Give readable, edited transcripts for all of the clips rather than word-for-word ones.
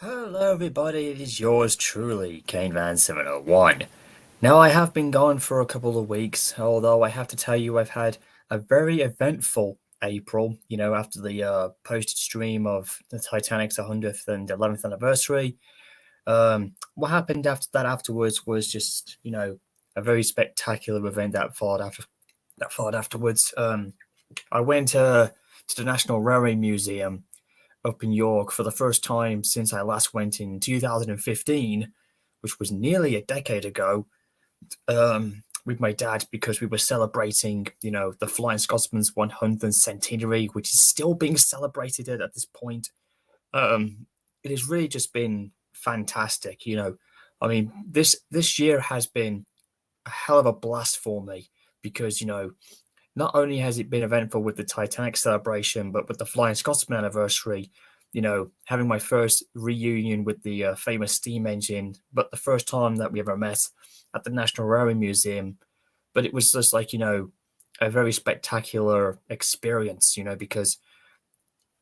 Hello, everybody. It is yours truly, Kane Van 701. Now, I have been gone for a couple of weeks, although I have to tell you, I've had a very eventful April. After the posted stream of the Titanic's 100th and 11th anniversary. What happened after that afterwards was just, a very spectacular event that followed afterwards. I went to the National Railway Museum up in York for the first time since I last went in 2015, which was nearly a decade ago, with my dad because we were celebrating, the Flying Scotsman's 100th centenary, which is still being celebrated at this point. It has really just been fantastic. I mean, this year has been a hell of a blast for me because not only has it been eventful with the Titanic celebration, but with the Flying Scotsman anniversary, having my first reunion with the famous steam engine, but the first time that we ever met at the National Railway Museum. But it was just like, a very spectacular experience, because,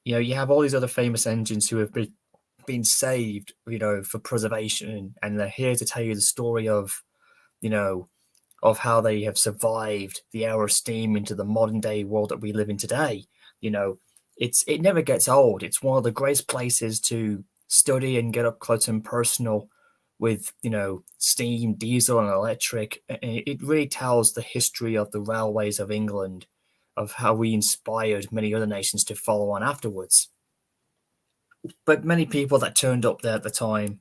you have all these other famous engines who have been saved, for preservation, and they're here to tell you the story of, you know, of how they have survived the era of steam into the modern day world that we live in today. You know, it never gets old. It's one of the greatest places to study and get up close and personal with steam, diesel, and electric. It really tells the history of the railways of England, of how we inspired many other nations to follow on afterwards. But many people that turned up there at the time,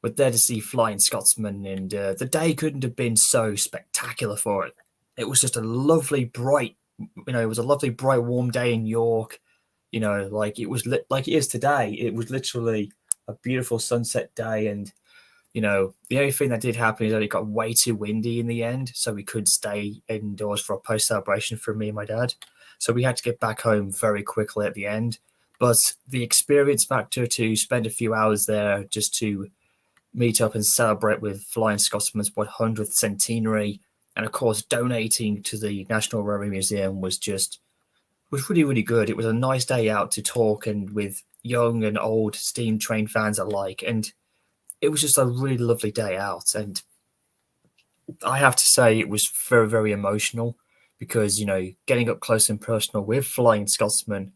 were there to see Flying Scotsman, and the day couldn't have been so spectacular for it. It was just a lovely, bright, it was a lovely, bright, warm day in York. Like it was like it is today. It was literally a beautiful sunset day, and the only thing that did happen is that it got way too windy in the end, so we could stay indoors for a post celebration for me and my dad. So we had to get back home very quickly at the end. But the experience factor to spend a few hours there just to meet up and celebrate with Flying Scotsman's 100th centenary, and of course donating to the National Railway Museum was really really good. It was a nice day out to talk and with young and old steam train fans alike, and it was just a really lovely day out. And I have to say it was very very emotional because getting up close and personal with Flying Scotsman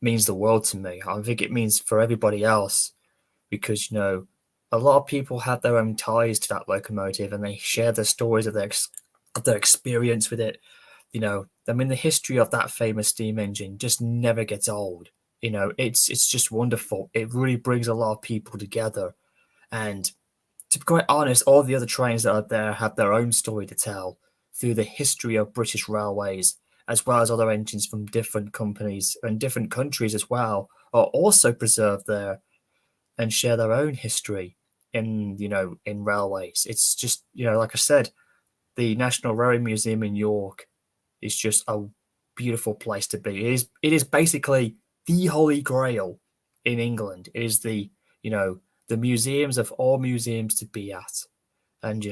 means the world to me. I think it means for everybody else because a lot of people had their own ties to that locomotive and they share their stories of their experience with it. I mean, the history of that famous steam engine just never gets old. It's just wonderful. It really brings a lot of people together. And to be quite honest, all the other trains that are there have their own story to tell through the history of British railways, as well as other engines from different companies and different countries as well, are also preserved there and share their own history in railways. It's just like I said, the National Railway Museum in York is just a beautiful place to be. It is basically the Holy Grail in England. It is the museums of all museums to be at. And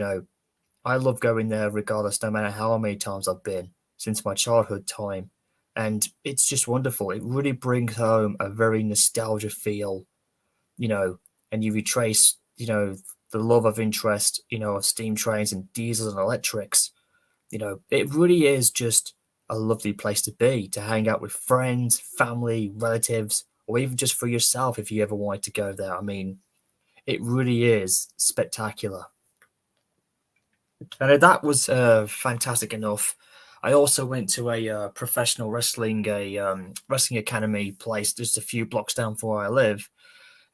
I love going there regardless, no matter how many times I've been since my childhood time. And it's just wonderful. It really brings home a very nostalgia feel, you know, and you retrace, the love of interest, of steam trains and diesels and electrics. It really is just a lovely place to be, to hang out with friends, family, relatives, or even just for yourself if you ever wanted to go there. I mean, it really is spectacular. And that was fantastic enough. I also went to a professional wrestling academy place just a few blocks down from where I live.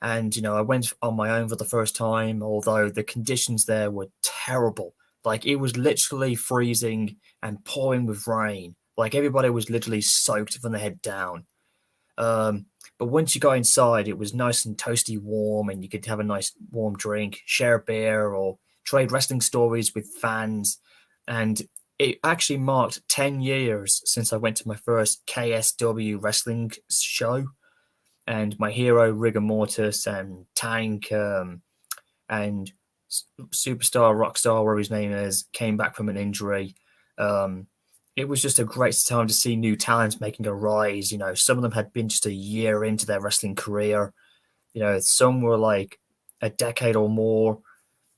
And I went on my own for the first time, although the conditions there were terrible. Like it was literally freezing and pouring with rain. Like everybody was literally soaked from the head down. But once you got inside, it was nice and toasty warm, and you could have a nice warm drink, share a beer, or trade wrestling stories with fans. And it actually marked 10 years since I went to my first KSW wrestling show. And my hero, Rigor Mortis, and Tank, and Superstar, Rockstar, whatever his name is, came back from an injury. Um, it was just a great time to see new talents making a rise. Some of them had been just a year into their wrestling career, Some were like a decade or more.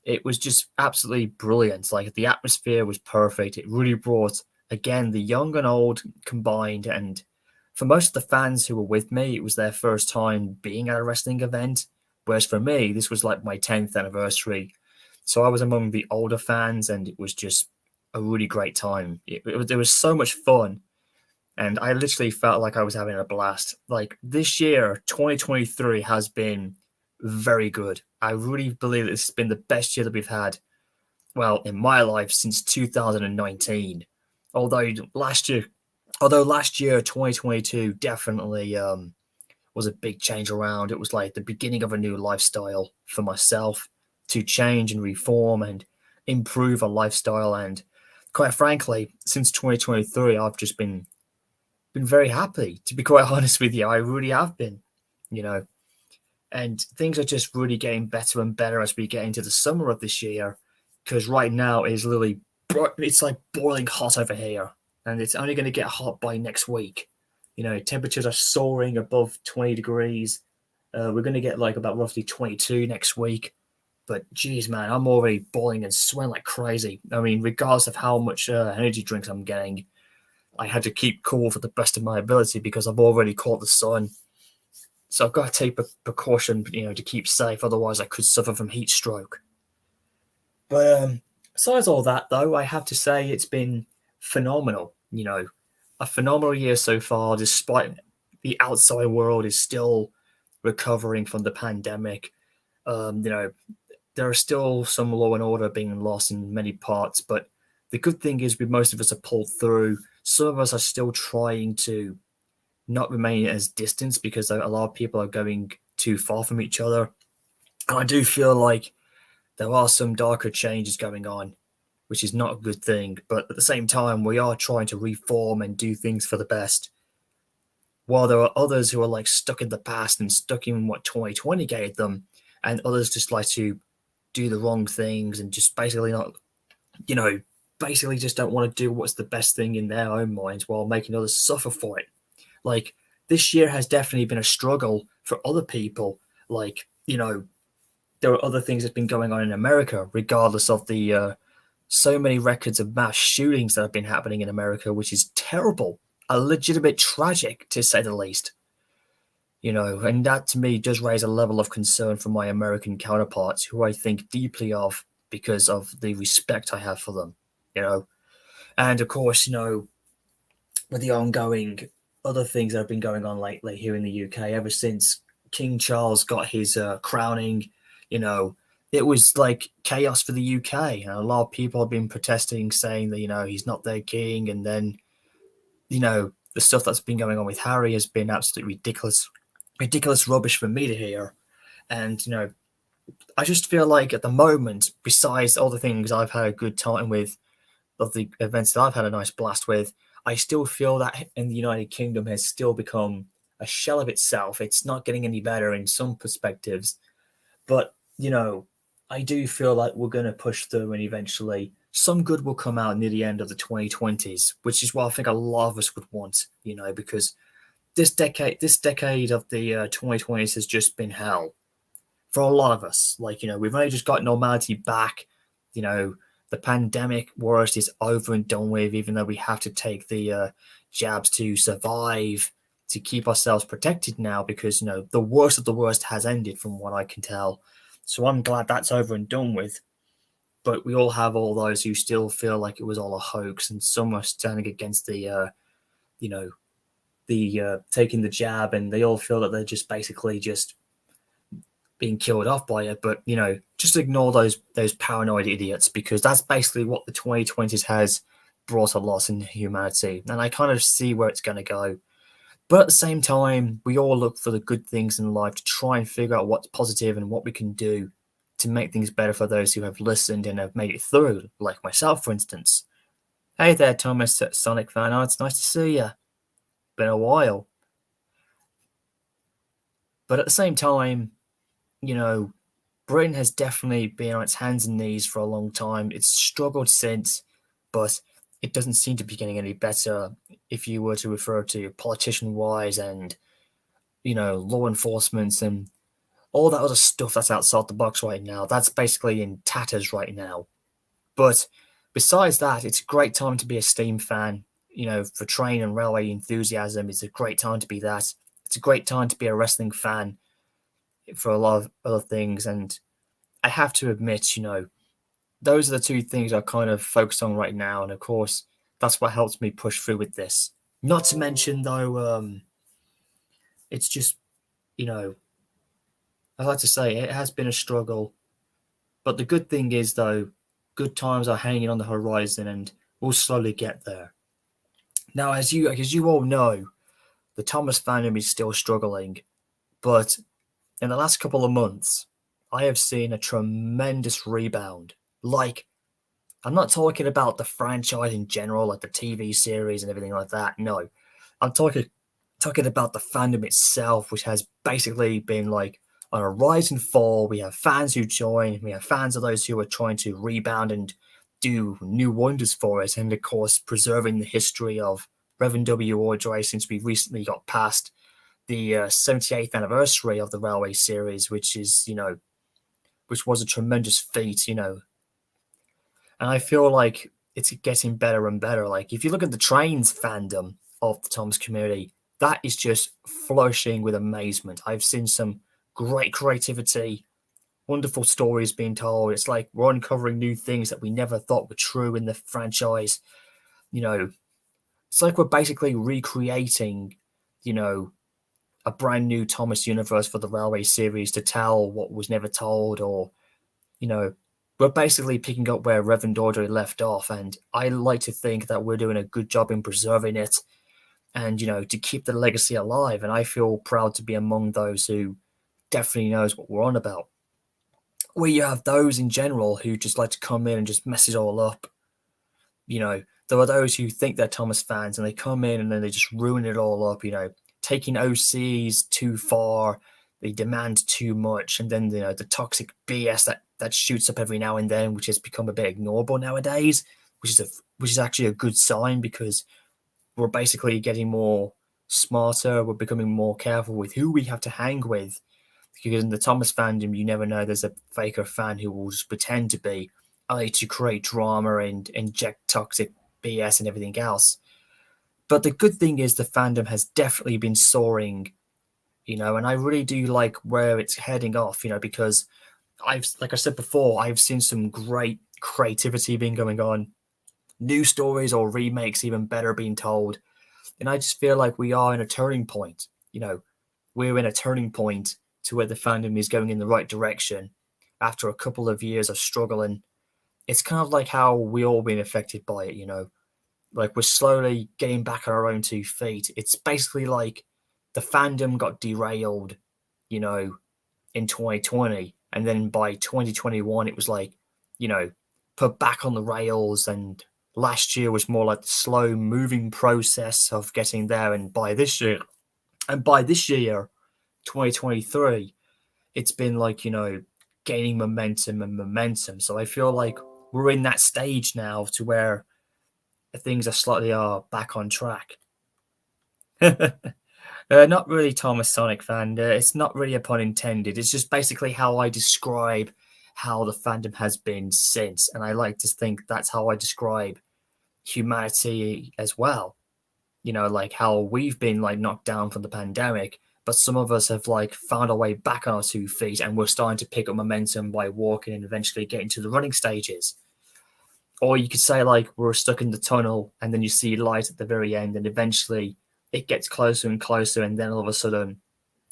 It was just absolutely brilliant. Like the atmosphere was perfect. It really brought again the young and old combined. And for most of the fans who were with me, it was their first time being at a wrestling event. Whereas for me, this was like my 10th anniversary. So I was among the older fans, and it was just a really great time. It was so much fun, and I literally felt like I was having a blast. Like this year, 2023 has been very good. I really believe this has been the best year that we've had, well, in my life since 2019. Although last year, although last year, 2022 definitely was a big change around. It was like the beginning of a new lifestyle for myself to change and reform and improve a lifestyle. And quite frankly, since 2023, I've just been very happy. To be quite honest with you, I really have been. You know, and things are just really getting better and better as we get into the summer of this year. Because right now it's literally it's like boiling hot over here, and it's only going to get hot by next week. Temperatures are soaring above 20 degrees. We're going to get like about roughly 22 next week. But geez, man, I'm already boiling and sweating like crazy. I mean, regardless of how much energy drinks I'm getting, I had to keep cool for the best of my ability because I've already caught the sun. So I've got to take precaution, to keep safe. Otherwise, I could suffer from heat stroke. But besides all that, though, I have to say it's been phenomenal. A phenomenal year so far, despite the outside world is still recovering from the pandemic. There are still some law and order being lost in many parts, but the good thing is, with most of us are pulled through. Some of us are still trying to not remain as distant because a lot of people are going too far from each other. And I do feel like there are some darker changes going on, which is not a good thing. But at the same time, we are trying to reform and do things for the best. While there are others who are like stuck in the past and stuck in what 2020 gave them, and others just like to do the wrong things and just basically not, you know, basically just don't want to do what's the best thing in their own minds while making others suffer for it. Like this year has definitely been a struggle for other people. Like, there are other things that's been going on in America, regardless of the so many records of mass shootings that have been happening in America, which is terrible, a legitimate tragic to say the least. And that to me does raise a level of concern for my American counterparts, who I think deeply of because of the respect I have for them. You know, and of course, with the ongoing other things that have been going on lately here in the UK, ever since King Charles got his crowning, you know, it was like chaos for the UK. And a lot of people have been protesting, saying that, he's not their king. And then, the stuff that's been going on with Harry has been absolutely ridiculous, ridiculous rubbish for me to hear. And, I just feel like at the moment, besides all the things I've had a good time with, of the events that I've had a nice blast with, I still feel that in the United Kingdom has still become a shell of itself. It's not getting any better in some perspectives, but I do feel like we're going to push through, and eventually some good will come out near the end of the 2020s, which is what I think a lot of us would want. Because this decade of the 2020s has just been hell for a lot of us. Like, we've only just got normality back. The pandemic worst is over and done with, even though we have to take the jabs to survive, to keep ourselves protected now, because, the worst of the worst has ended from what I can tell. So I'm glad that's over and done with. But we all have all those who still feel like it was all a hoax, and some are standing against the, taking the jab, and they all feel that they're just basically just being killed off by it. But just ignore those paranoid idiots, because that's basically what the 2020s has brought a loss in humanity, and I kind of see where it's going to go. But at the same time, we all look for the good things in life to try and figure out what's positive and what we can do to make things better for those who have listened and have made it through, like myself, for instance. Hey there, Thomas, Sonic fan. Oh, it's nice to see you. Been a while. But at the same time, Britain has definitely been on its hands and knees for a long time. It's struggled since, but it doesn't seem to be getting any better if you were to refer to politician-wise and, law enforcement and All that other stuff that's outside the box right now, that's basically in tatters right now. But besides that, it's a great time to be a Steam fan. For train and railway enthusiasm, it's a great time to be that. It's a great time to be a wrestling fan for a lot of other things. And I have to admit, those are the two things I kind of focus on right now. And of course, that's what helps me push through with this. Not to mention, though, it's just, you know, I like to say it has been a struggle. But the good thing is, though, good times are hanging on the horizon and we'll slowly get there. Now, as you all know, the Thomas fandom is still struggling, but in the last couple of months, I have seen a tremendous rebound. Like, I'm not talking about the franchise in general, like the TV series and everything like that. No, I'm talking about the fandom itself, which has basically been like on a rise and fall. We have fans who join, we have fans of those who are trying to rebound and do new wonders for us, and of course, preserving the history of Reverend W. Ordray since we recently got past the 78th anniversary of the Railway series, which was a tremendous feat, and I feel like it's getting better and better. Like, if you look at the Trains fandom of the Thomas community, that is just flourishing with amazement. I've seen some great creativity, wonderful stories being told. It's like we're uncovering new things that we never thought were true in the franchise. You know, it's like we're basically recreating, a brand new Thomas universe for the Railway series to tell what was never told, or, you know, we're basically picking up where Reverend Audrey left off. And I like to think that we're doing a good job in preserving it and, to keep the legacy alive. And I feel proud to be among those who definitely knows what we're on about. Where you have those in general who just like to come in and just mess it all up. There are those who think they're Thomas fans and they come in and then they just ruin it all up, taking OCs too far, they demand too much, and then the toxic BS that shoots up every now and then, which has become a bit ignorable nowadays, which is actually a good sign because we're basically getting more smarter, we're becoming more careful with who we have to hang with. Because in the Thomas fandom, you never know, there's a faker fan who will just pretend to be, only to create drama and inject toxic BS and everything else. But the good thing is the fandom has definitely been soaring, and I really do like where it's heading off, because like I said before, I've seen some great creativity being going on, new stories or remakes even better being told. And I just feel like we are in a turning point. We're in a turning point to where the fandom is going in the right direction after a couple of years of struggling. It's kind of like how we all been affected by it, like we're slowly getting back on our own 2 feet. It's basically like the fandom got derailed, in 2020. And then by 2021, it was like, put back on the rails. And last year was more like the slow moving process of getting there. And by this year, 2023, it's been like, gaining momentum and momentum. So I feel like we're in that stage now to where things are slightly back on track. Not really Thomas Sonic fan. It's not really a pun intended. It's just basically how I describe how the fandom has been since. And I like to think that's how I describe humanity as well. Like how we've been like knocked down from the pandemic, but some of us have like found our way back on our 2 feet and we're starting to pick up momentum by walking and eventually getting to the running stages. Or you could say like we're stuck in the tunnel and then you see light at the very end and eventually it gets closer and closer and then all of a sudden,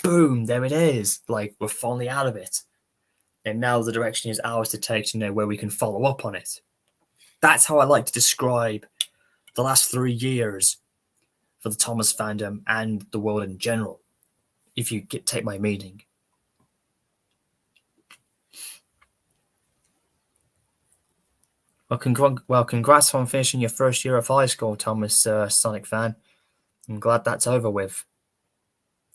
boom, there it is. Like we're finally out of it. And now the direction is ours to take to know where we can follow up on it. That's how I like to describe the last 3 years for the Thomas fandom and the world in general, if you take my meaning. Well, congrats on finishing your first year of high school, Thomas, Sonic fan. I'm glad that's over with.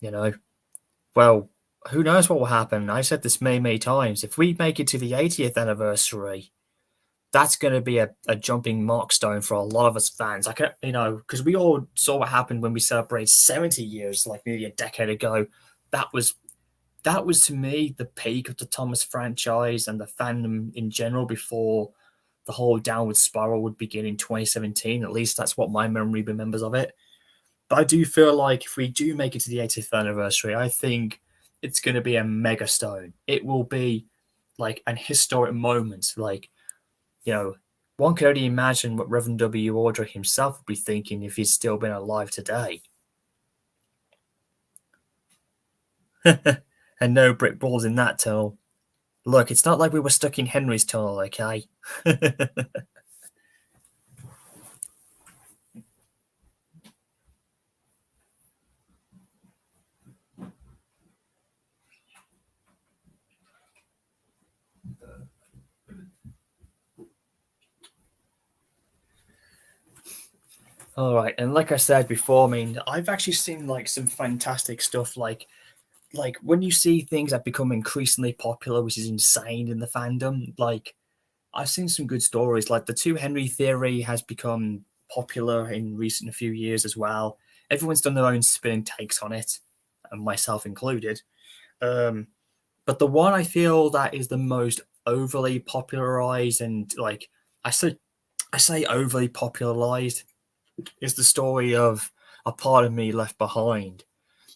Well, who knows what will happen? I said this many, many times. If we make it to the 80th anniversary, that's going to be a jumping milestone for a lot of us fans. Because we all saw what happened when we celebrated 70 years, like nearly a decade ago. That was that was to me the peak of the Thomas franchise and the fandom in general before the whole downward spiral would begin in 2017. At least that's what my memory remembers of it. But I do feel like if we do make it to the 80th anniversary, I think it's going to be a mega stone. It will be like an historic moment. Like, you know, one can only imagine what Reverend W. Aldrich himself would be thinking if he's still been alive today. And no brick balls in that tunnel. Look, it's not like we were stuck in Henry's tunnel, okay? All right, and like I said before, I mean, I've actually seen like some fantastic stuff, like when you see things that become increasingly popular, which is insane in the fandom. Like I've seen some good stories, like the two Henry theory has become popular in recent few years as well. Everyone's done their own spin and takes on it, and myself included. Um, but the one I feel that is the most overly popularized and like I say I say overly popularized is the story of A Part of Me Left Behind,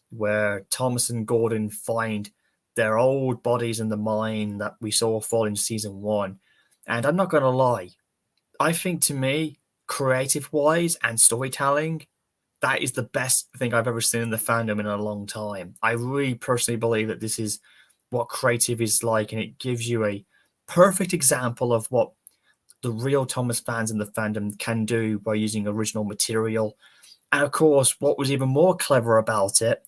where Thomas and Gordon find their old bodies in the mine that we saw fall in season one. And I'm not going to lie, I think to me, creative wise and storytelling, that is the best thing I've ever seen in the fandom in a long time. I really personally believe that this is what creative is like, and it gives you a perfect example of what the real Thomas fans in the fandom can do by using original material. And of course, what was even more clever about it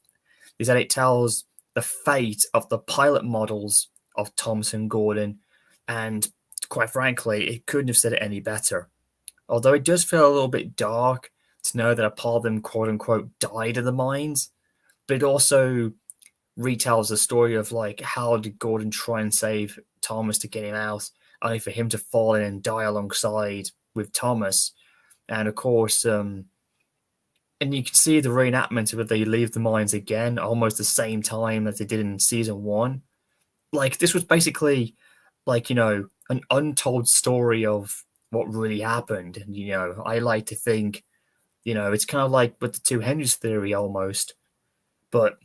is that it tells the fate of the pilot models of Thomas and Gordon. And quite frankly, it couldn't have said it any better. Although it does feel a little bit dark to know that a part of them, quote unquote, died in the mines, but it also retells the story of like how did Gordon try and save Thomas to get him out, only for him to fall in and die alongside with Thomas. And of course, and you can see the reenactment where they leave the mines again, almost the same time as they did in season one. Like this was basically like an untold story of what really happened. And I like to think it's kind of like with the two Henrys theory almost. But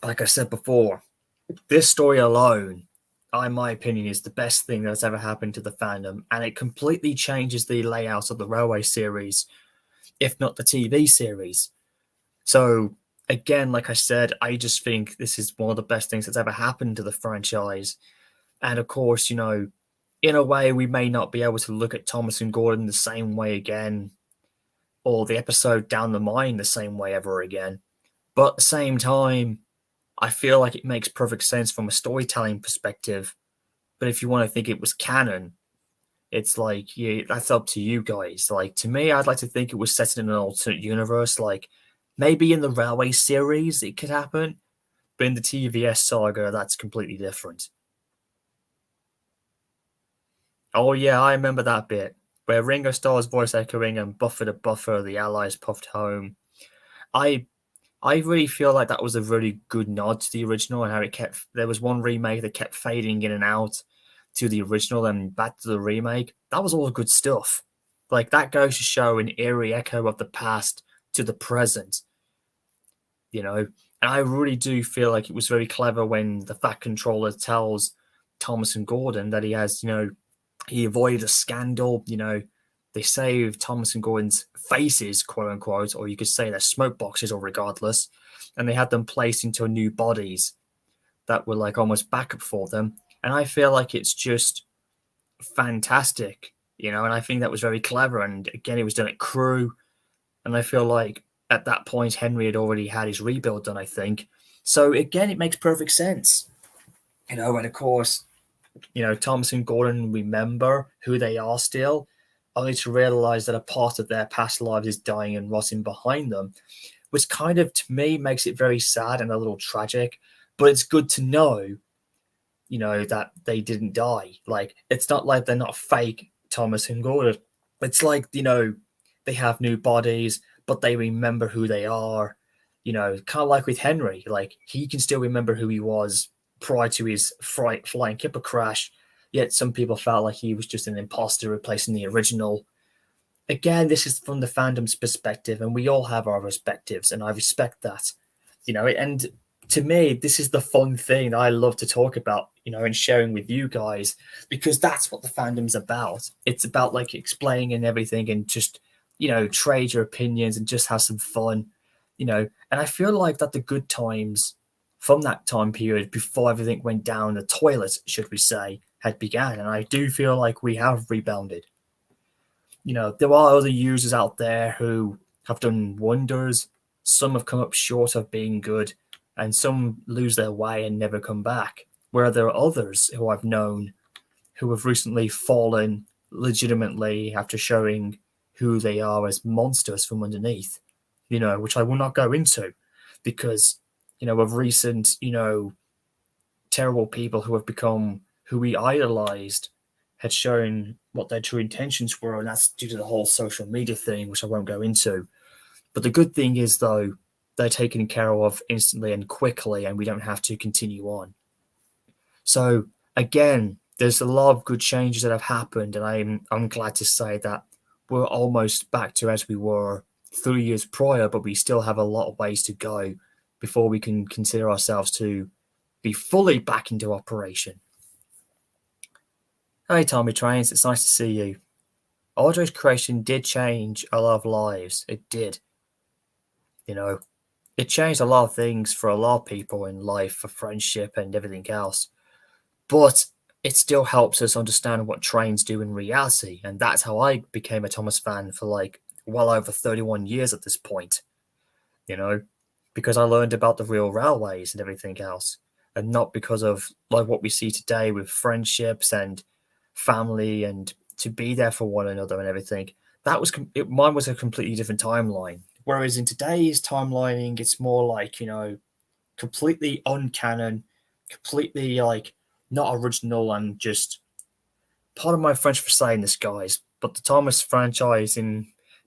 like I said before, this story alone, in my opinion, is the best thing that's ever happened to the fandom, and it completely changes the layout of the Railway series, if not the TV series. So again, like I said, I just think this is one of the best things that's ever happened to the franchise. And of course, in a way, we may not be able to look at Thomas and Gordon the same way again, or the episode Down the Mine the same way ever again. But at the same time, I feel like it makes perfect sense from a storytelling perspective. But if you want to think it was canon, it's like, yeah, that's up to you guys. Like, to me, I'd like to think it was set in an alternate universe. Like, maybe in the Railway series it could happen, but in the TVS saga, that's completely different. Oh, yeah, I remember that bit where Ringo Starr's voice echoing and buffer to buffer, the Allies puffed home. I I really feel like that was a really good nod to the original and how it kept. There was one remake that kept fading in and out to the original and back to the remake. That was all good stuff. Like that goes to show an eerie echo of the past to the present, you know. And I really do feel like it was very clever when the Fat Controller tells Thomas and Gordon that he has, he avoided a scandal. They saved Thomas and Gordon's faces, quote unquote, or you could say their smoke boxes, or regardless, and they had them placed into new bodies that were like almost backup for them. And I feel like it's just fantastic, and I think that was very clever. And again, it was done at Crew, and I feel like at that point Henry had already had his rebuild done, I think. So again, it makes perfect sense. And of course, Thomas and Gordon remember who they are still, only to realize that a part of their past lives is dying and rotting behind them, which kind of, to me, makes it very sad and a little tragic. But it's good to know, that they didn't die. Like, it's not like they're not fake Thomas and Gordon. It's like, they have new bodies, but they remember who they are. Kind of like with Henry, like he can still remember who he was prior to his flying kipper crash. Yet some people felt like he was just an imposter replacing the original. Again, this is from the fandom's perspective, and we all have our perspectives, and I respect that. And to me, this is the fun thing that I love to talk about, and sharing with you guys, because that's what the fandom's about. It's about like explaining and everything and just, trade your opinions and just have some fun, and I feel like that the good times from that time period before everything went down the toilet, should we say, had began. And I do feel like we have rebounded. There are other users out there who have done wonders. Some have come up short of being good, and some lose their way and never come back. Where there are others who I've known who have recently fallen legitimately after showing who they are as monsters from underneath, which I will not go into because, of recent, terrible people who have become who we idolized had shown what their true intentions were, and that's due to the whole social media thing, which I won't go into. But the good thing is, though, they're taken care of instantly and quickly, and we don't have to continue on. So, again, there's a lot of good changes that have happened, and I'm glad to say that we're almost back to as we were 3 years prior, but we still have a lot of ways to go before we can consider ourselves to be fully back into operation. Hey, Tommy Trains, it's nice to see you. Audrey's creation did change a lot of lives. It did. It changed a lot of things for a lot of people in life, for friendship and everything else. But it still helps us understand what trains do in reality. And that's how I became a Thomas fan for like well over 31 years at this point, because I learned about the real railways and everything else. And not because of like what we see today with friendships and family and to be there for one another and everything. Mine was a completely different timeline. Whereas in today's timelining, it's more like, completely uncanon, completely like not original, and just part of my French for saying this, guys. But the Thomas franchise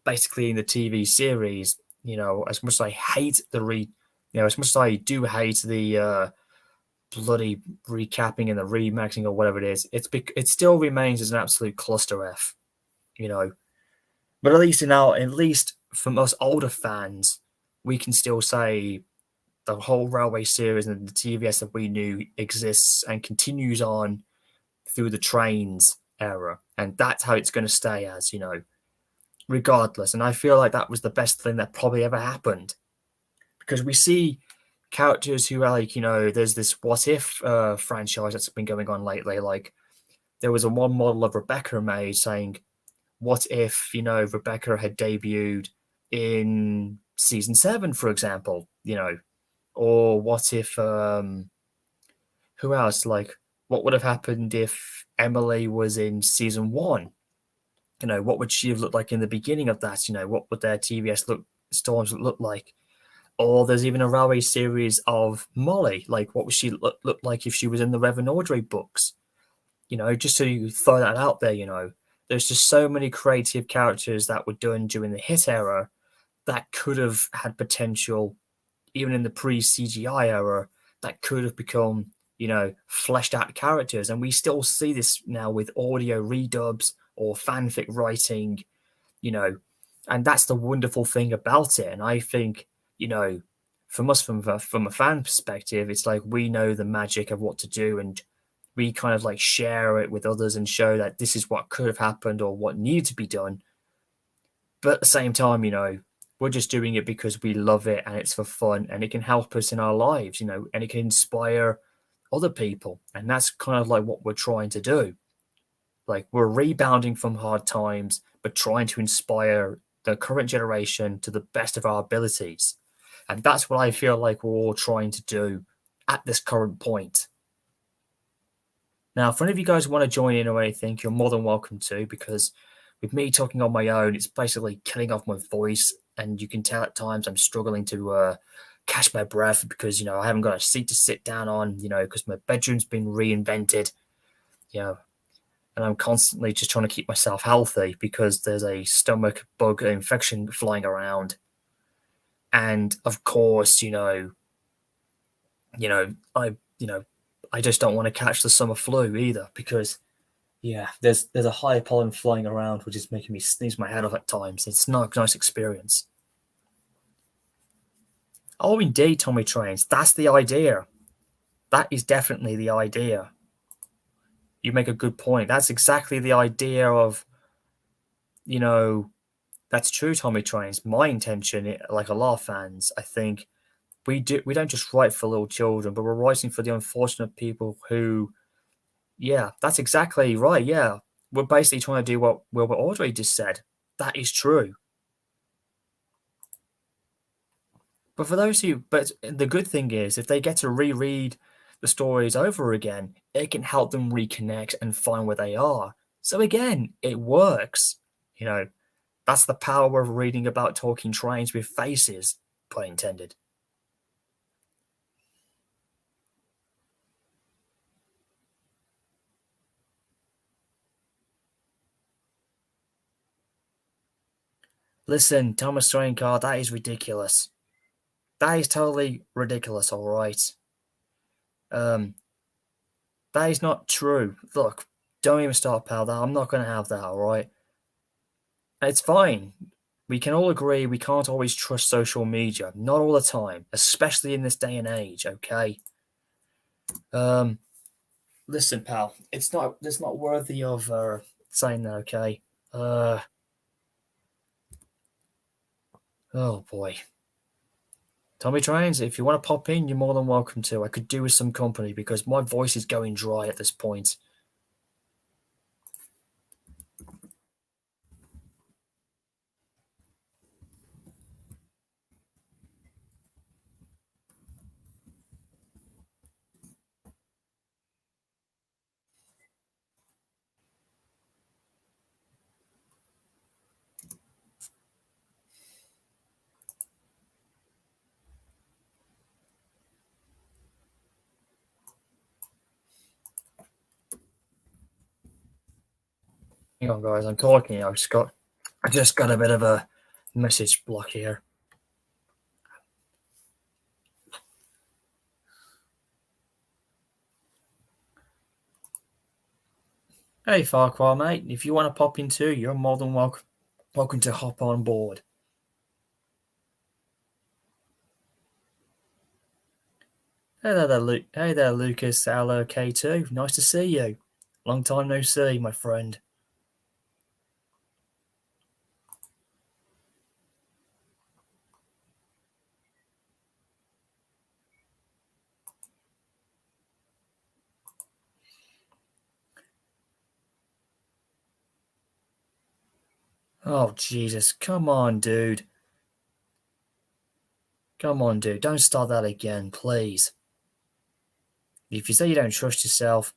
basically in the TV series, as much as I hate as much as I do hate the bloody recapping and the remaxing or whatever it is, it still remains as an absolute cluster F, But at least from us older fans, we can still say the whole Railway series and the TVS that we knew exists and continues on through the trains era, and that's how it's going to stay as, regardless. And I feel like that was the best thing that probably ever happened, because we see characters who are like, there's this What If franchise that's been going on lately. Like there was a one model of Rebecca made saying, what if, Rebecca had debuted in season 7, for example, or what if, who else? Like, what would have happened if Emily was in season 1? What would she have looked like in the beginning of that? What would their TVS storms look like? Or there's even a railway series of Molly. Like, what would she look like if she was in the Rev and Audrey books? Just to throw that out there, there's just so many creative characters that were done during the hit era that could have had potential, even in the pre-CGI era, that could have become, fleshed out characters. And we still see this now with audio redubs or fanfic writing, and that's the wonderful thing about it. And I think, from us, from a fan perspective, it's like we know the magic of what to do, and we kind of like share it with others and show that this is what could have happened or what needed to be done. But at the same time, we're just doing it because we love it and it's for fun and it can help us in our lives, and it can inspire other people. And that's kind of like what we're trying to do. Like we're rebounding from hard times, but trying to inspire the current generation to the best of our abilities. And that's what I feel like we're all trying to do at this current point. Now, if any of you guys want to join in or anything, you're more than welcome to, because with me talking on my own, it's basically killing off my voice. And you can tell at times I'm struggling to catch my breath because, I haven't got a seat to sit down on, because my bedroom's been reinvented, and I'm constantly just trying to keep myself healthy because there's a stomach bug infection flying around. And of course, you know, I you know, I just don't want to catch the summer flu either because yeah, there's a high pollen flying around which is making me sneeze my head off at times. It's not a nice experience. Oh, indeed, Tommy Trains. That's the idea. That is definitely the idea. You make a good point. That's exactly the idea of, you know, that's true, Tommy Trains. My intention, like a lot of fans, I think we don't just write for little children, but we're writing for the unfortunate people who, yeah, that's exactly right. Yeah, we're basically trying to do what Wilbur Audrey just said. That is true. But the good thing is, if they get to reread the stories over again, it can help them reconnect and find where they are. So again, it works. You know, that's the power of reading about talking trains with faces, pun intended. Listen, Thomas Train Car, that is ridiculous. That is totally ridiculous, all right. Um, that is not true. Look, don't even start, pal. That I'm not going to have that, all right? It's fine. We can all agree we can't always trust social media, not all the time, especially in this day and age, okay? Um, listen, pal, it's not worthy of saying that, okay? Uh, oh boy. Tommy Trains, if you want to pop in, you're more than welcome to. I could do with some company because my voice is going dry at this point. Hang on, guys, I'm talking. I just got a bit of a message block here. Hey, Farquhar, mate. If you want to pop in too, you're more than welcome to hop on board. Hey there, Lucas. Hello, K2. Nice to see you. Long time no see, my friend. Oh, Jesus. Come on, dude. Come on, dude. Don't start that again, please. If you say you don't trust yourself,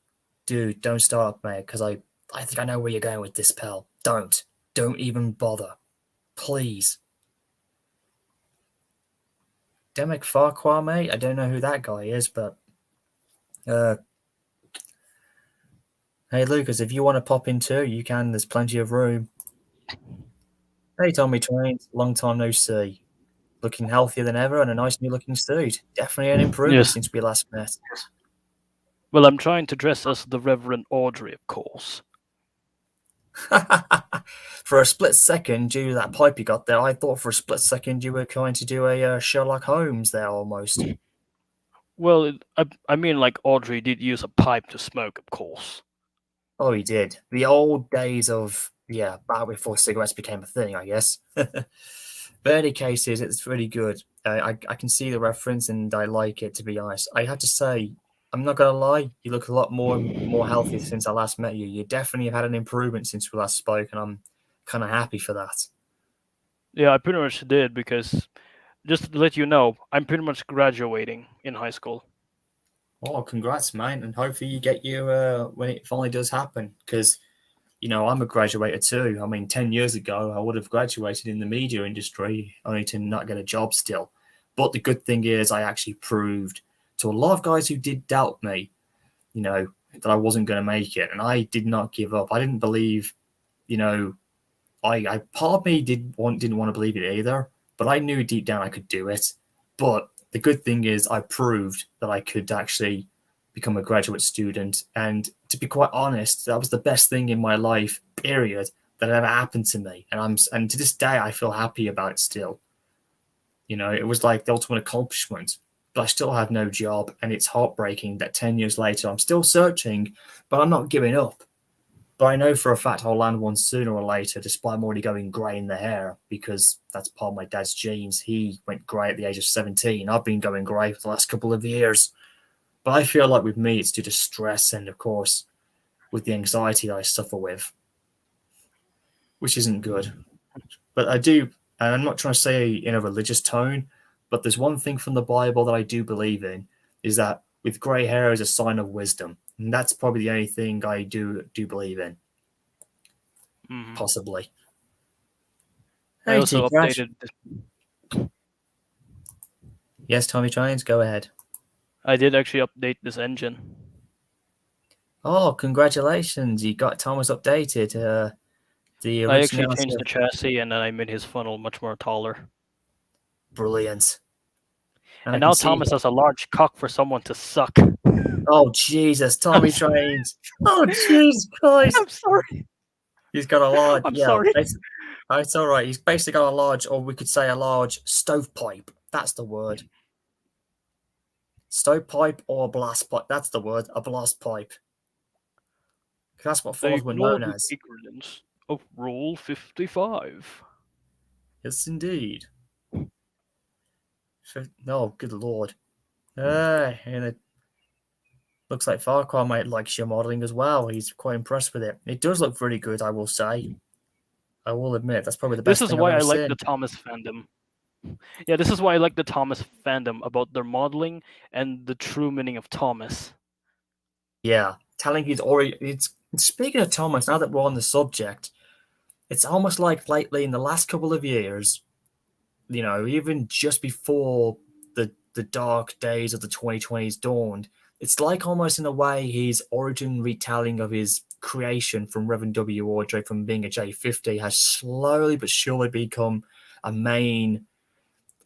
dude, don't start up, mate, because I think I know where you're going with this, pal. Don't. Don't even bother. Please. Demek Farquhar, mate? I don't know who that guy is, but uh hey Lucas, if you want to pop in too, you can. There's plenty of room. Hey Tommy Trains, long time no see. Looking healthier than ever and a nice new looking suit. Definitely an improvement Yes. since we last met. Well, I'm trying to dress as the Reverend Audrey, of course. For a split second, due to that pipe you got there, I thought for a split second you were going to do a Sherlock Holmes there almost. Well, I mean, like Audrey did use a pipe to smoke, of course. Oh, he did. The old days of, yeah, back before cigarettes became a thing, I guess. But in any cases, it's really good. I can see the reference and I like it, to be honest. I have to say, I'm not going to lie, you look a lot more healthy since I last met you. You definitely have had an improvement since we last spoke, and I'm kind of happy for that. Yeah, I pretty much did because just to let you know, I'm pretty much graduating in high school. Oh, congrats, man. And hopefully you get you when it finally does happen. Because, I'm a graduator too. I mean, 10 years ago, I would have graduated in the media industry only to not get a job still. But the good thing is, I actually proved to a lot of guys who did doubt me, that I wasn't going to make it. And I did not give up. I didn't believe, you know, I part of me didn't want to believe it either. but I knew deep down I could do it. But the good thing is I proved that I could actually become a graduate student. And to be quite honest, that was the best thing in my life, period, that ever happened to me. And to this day I feel happy about it still. It was like the ultimate accomplishment. But I still have no job, and it's heartbreaking that 10 years later I'm still searching, but I'm not giving up. But I know for a fact I'll land one sooner or later, despite I'm already going grey in the hair, because that's part of my dad's genes. He went grey at the age of 17. I've been going grey for the last couple of years. But I feel like with me, it's due to stress and, of course, with the anxiety that I suffer with, which isn't good. But I do, and I'm not trying to say in a religious tone, but there's one thing from the Bible that I do believe in, is that with grey hair is a sign of wisdom. And that's probably the only thing I do believe in, possibly. I Hey, also T-Crash. updated. Yes, Tommy Trains, go ahead. I did actually update this engine. Oh, congratulations. You got Thomas updated. The I actually originality changed of the chassis and then I made his funnel much more taller. brilliant. And I And can now see Thomas has a large cock for someone to suck. Oh, Jesus, I'm Tommy sorry. Trains. Oh, Jesus Christ. I'm sorry. He's got a large, I'm yeah, sorry. it's all right. He's basically got a large, or we could say a large stovepipe. That's the word. Stovepipe or a blast pipe. That's the word, a blast pipe. That's what I phones were ignore known the as. ignorance of Rule 55. Yes, indeed. No, good lord. And it looks like Farquhar might like your modelling as well. He's quite impressed with it. It does look really good, I will say. I will admit, that's probably the This best is thing I've why ever I like seen. the Thomas fandom. Yeah, this is why I like the Thomas fandom, about their modeling and the true meaning of Thomas. Yeah, telling his already. It's speaking of Thomas. Now that we're on the subject, it's almost like lately in the last couple of years, even just before the dark days of the 2020s dawned, it's like almost in a way his origin retelling of his creation from Reverend W. Ordre from being a J50 has slowly but surely become a main.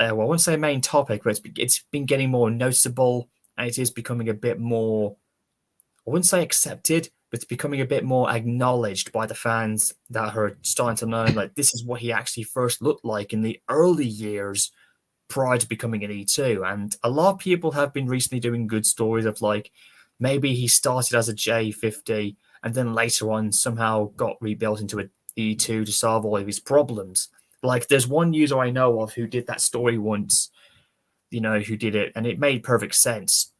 Well, I wouldn't say a main topic, but it's been getting more noticeable, and it is becoming a bit more, I wouldn't say accepted, but it's becoming a bit more acknowledged by the fans that are starting to learn like this is what he actually first looked like in the early years prior to becoming an E2. And a lot of people have been recently doing good stories of like maybe he started as a J50 and then later on somehow got rebuilt into an E2 to solve all of his problems. Like there's one user I know of who did that story once, who did it, and it made perfect sense.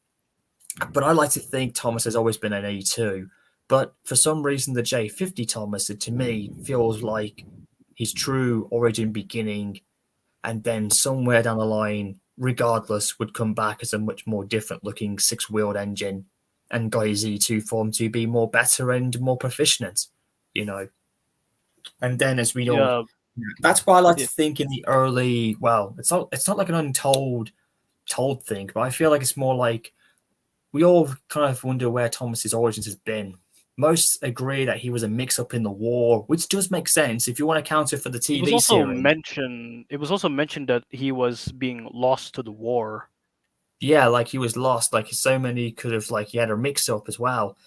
But I like to think Thomas has always been an A2. But for some reason, the J50 Thomas, to me, feels like his true origin beginning, and then somewhere down the line, regardless, would come back as a much more different looking six-wheeled engine and got his E2 form to be more better and more proficient, And then as we all, Yeah, that's why I like to yeah. think in the early, well, it's not like an told thing, but I feel like it's more like we all kind of wonder where Thomas's origins has been. Most agree that he was a mix-up in the war, which does make sense if you want to counter for the It was TV also series. mentioned. It was also mentioned that he was being lost to the war. Yeah, like he was lost. Like so many could have, like he had a mix-up as well.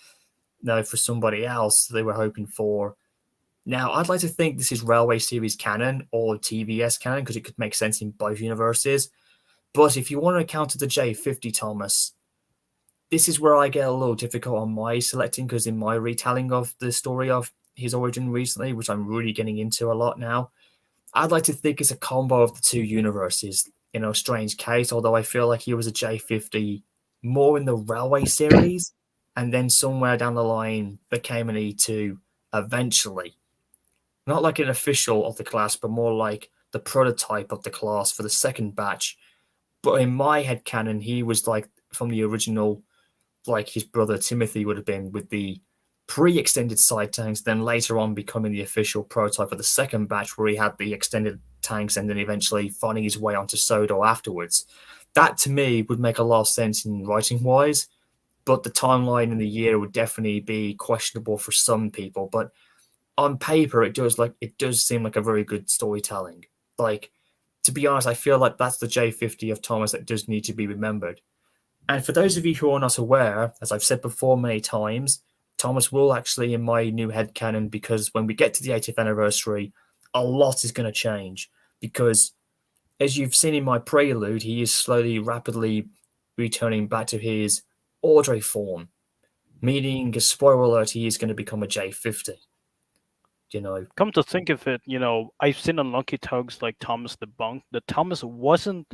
No, for somebody else they were hoping for. Now, I'd like to think this is Railway Series canon or TVS canon because it could make sense in both universes. But if you want to counter the J50 Thomas, this is where I get a little difficult on my selecting because in my retelling of the story of his origin recently, which I'm really getting into a lot now, I'd like to think it's a combo of the two universes in a strange case, although I feel like he was a J50 more in the Railway series and then somewhere down the line became an E2 eventually. Not like an official of the class, but more like the prototype of the class for the second batch. But in my head canon, he was like from the original, like his brother Timothy would have been with the pre-extended side tanks, then later on becoming the official prototype of the second batch where he had the extended tanks and then eventually finding his way onto Sodo afterwards. That to me would make a lot of sense in writing wise, but the timeline in the year would definitely be questionable for some people. But on paper, it does seem like a very good storytelling. Like to be honest, I feel like that's the J50 of Thomas that does need to be remembered. And for those of you who are not aware, as I've said before many times, Thomas will actually, in my new headcanon, because when we get to the 80th anniversary, a lot is going to change. Because as you've seen in my prelude, he is slowly, rapidly returning back to his Audrey form, meaning, a spoiler alert, he is going to become a J50. You know, Come to think of it, I've seen on Lucky Tugs like Thomas the Bunk that Thomas wasn't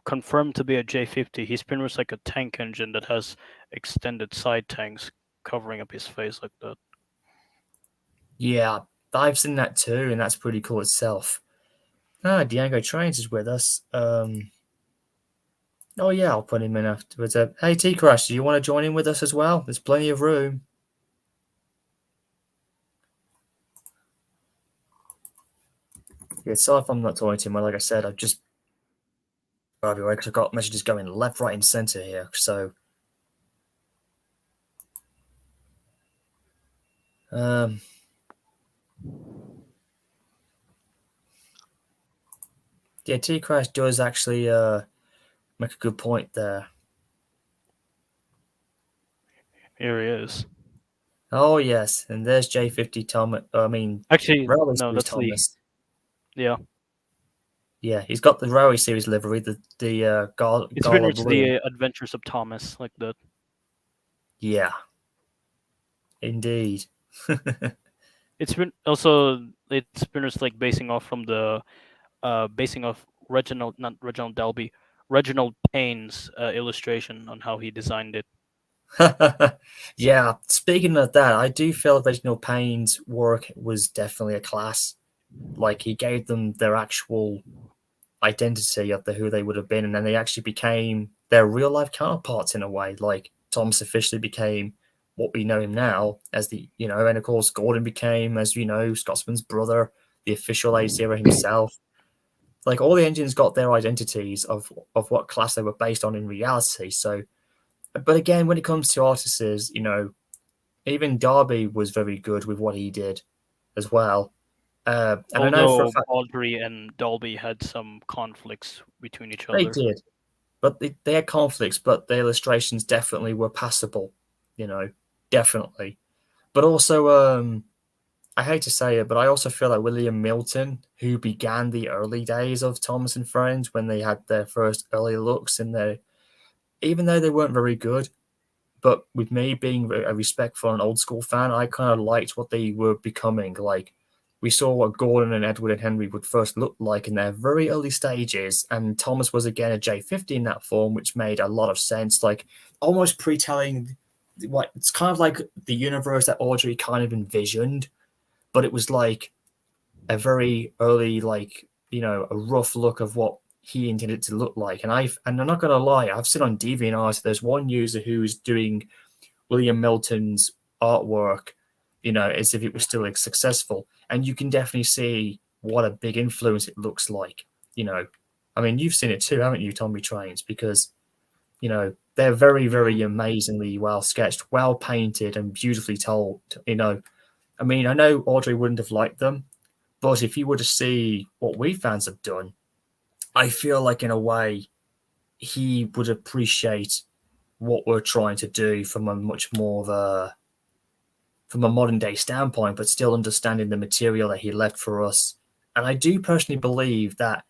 confirmed to be a J50. He's pretty much like a tank engine that has extended side tanks covering up his face like that. yeah, I've seen that too, and that's pretty cool itself. Diego Trains is with us. Oh yeah, I'll put him in afterwards. Hey T Crash, do you want to join in with us as well? There's plenty of room. Yeah, sorry if I'm not talking to him. Well, like I said, I've just everywhere because I've got messages going left, right, and center here. So, um, yeah, T Crash does actually make a good point there. Here he is. Oh yes, and there's J50 Thomas. I mean, Actually, Railway no, Series that's Lee. Thomas. Yeah, Yeah, he's got the Railway Series livery, the it's pretty Gala much blue. the Adventures of Thomas like that. Yeah, indeed. It's been also it's pretty much like basing off from the basing off Reginald, not Reginald Dalby, Reginald Payne's illustration on how he designed it. Yeah, speaking of that, I do feel Reginald Payne's work was definitely a class. Like he gave them their actual identity of who they would have been, and then they actually became their real life counterparts in a way. Like Thomas officially became what we know him now as and of course Gordon became, as Scotsman's brother, the official A-Zero himself. Like all the engines got their identities of what class they were based on in reality. So, but again, when it comes to artists, even Darby was very good with what he did as well. And I know for a Although fact Audrey and Dalby had some conflicts between each they other. did, but they had conflicts, but the illustrations definitely were passable, definitely. But also, I hate to say it, but I also feel like William Milton, who began the early days of Thomas and Friends when they had their first early looks in there, even though they weren't very good, but with me being a respectful and old school fan, I kind of liked what they were becoming. Like we saw what Gordon and Edward and Henry would first look like in their very early stages, and Thomas was again a J50 in that form, which made a lot of sense. Like almost pre-telling what it's kind of like the universe that Audrey kind of envisioned, but it was like a very early, like a rough look of what he intended to look like. And I'm not gonna lie, I've seen on DeviantArt there's one user who's doing William Milton's artwork, as if it was still like, successful, and you can definitely see what a big influence it looks like. I mean, you've seen it too, haven't you, Tommy Trains? Because they're very, very amazingly well sketched, well painted, and beautifully told. I mean, I know Audrey wouldn't have liked them, but if you were to see what we fans have done, I feel like in a way he would appreciate what we're trying to do from a much more of from a modern day standpoint, but still understanding the material that he left for us. And I do personally believe that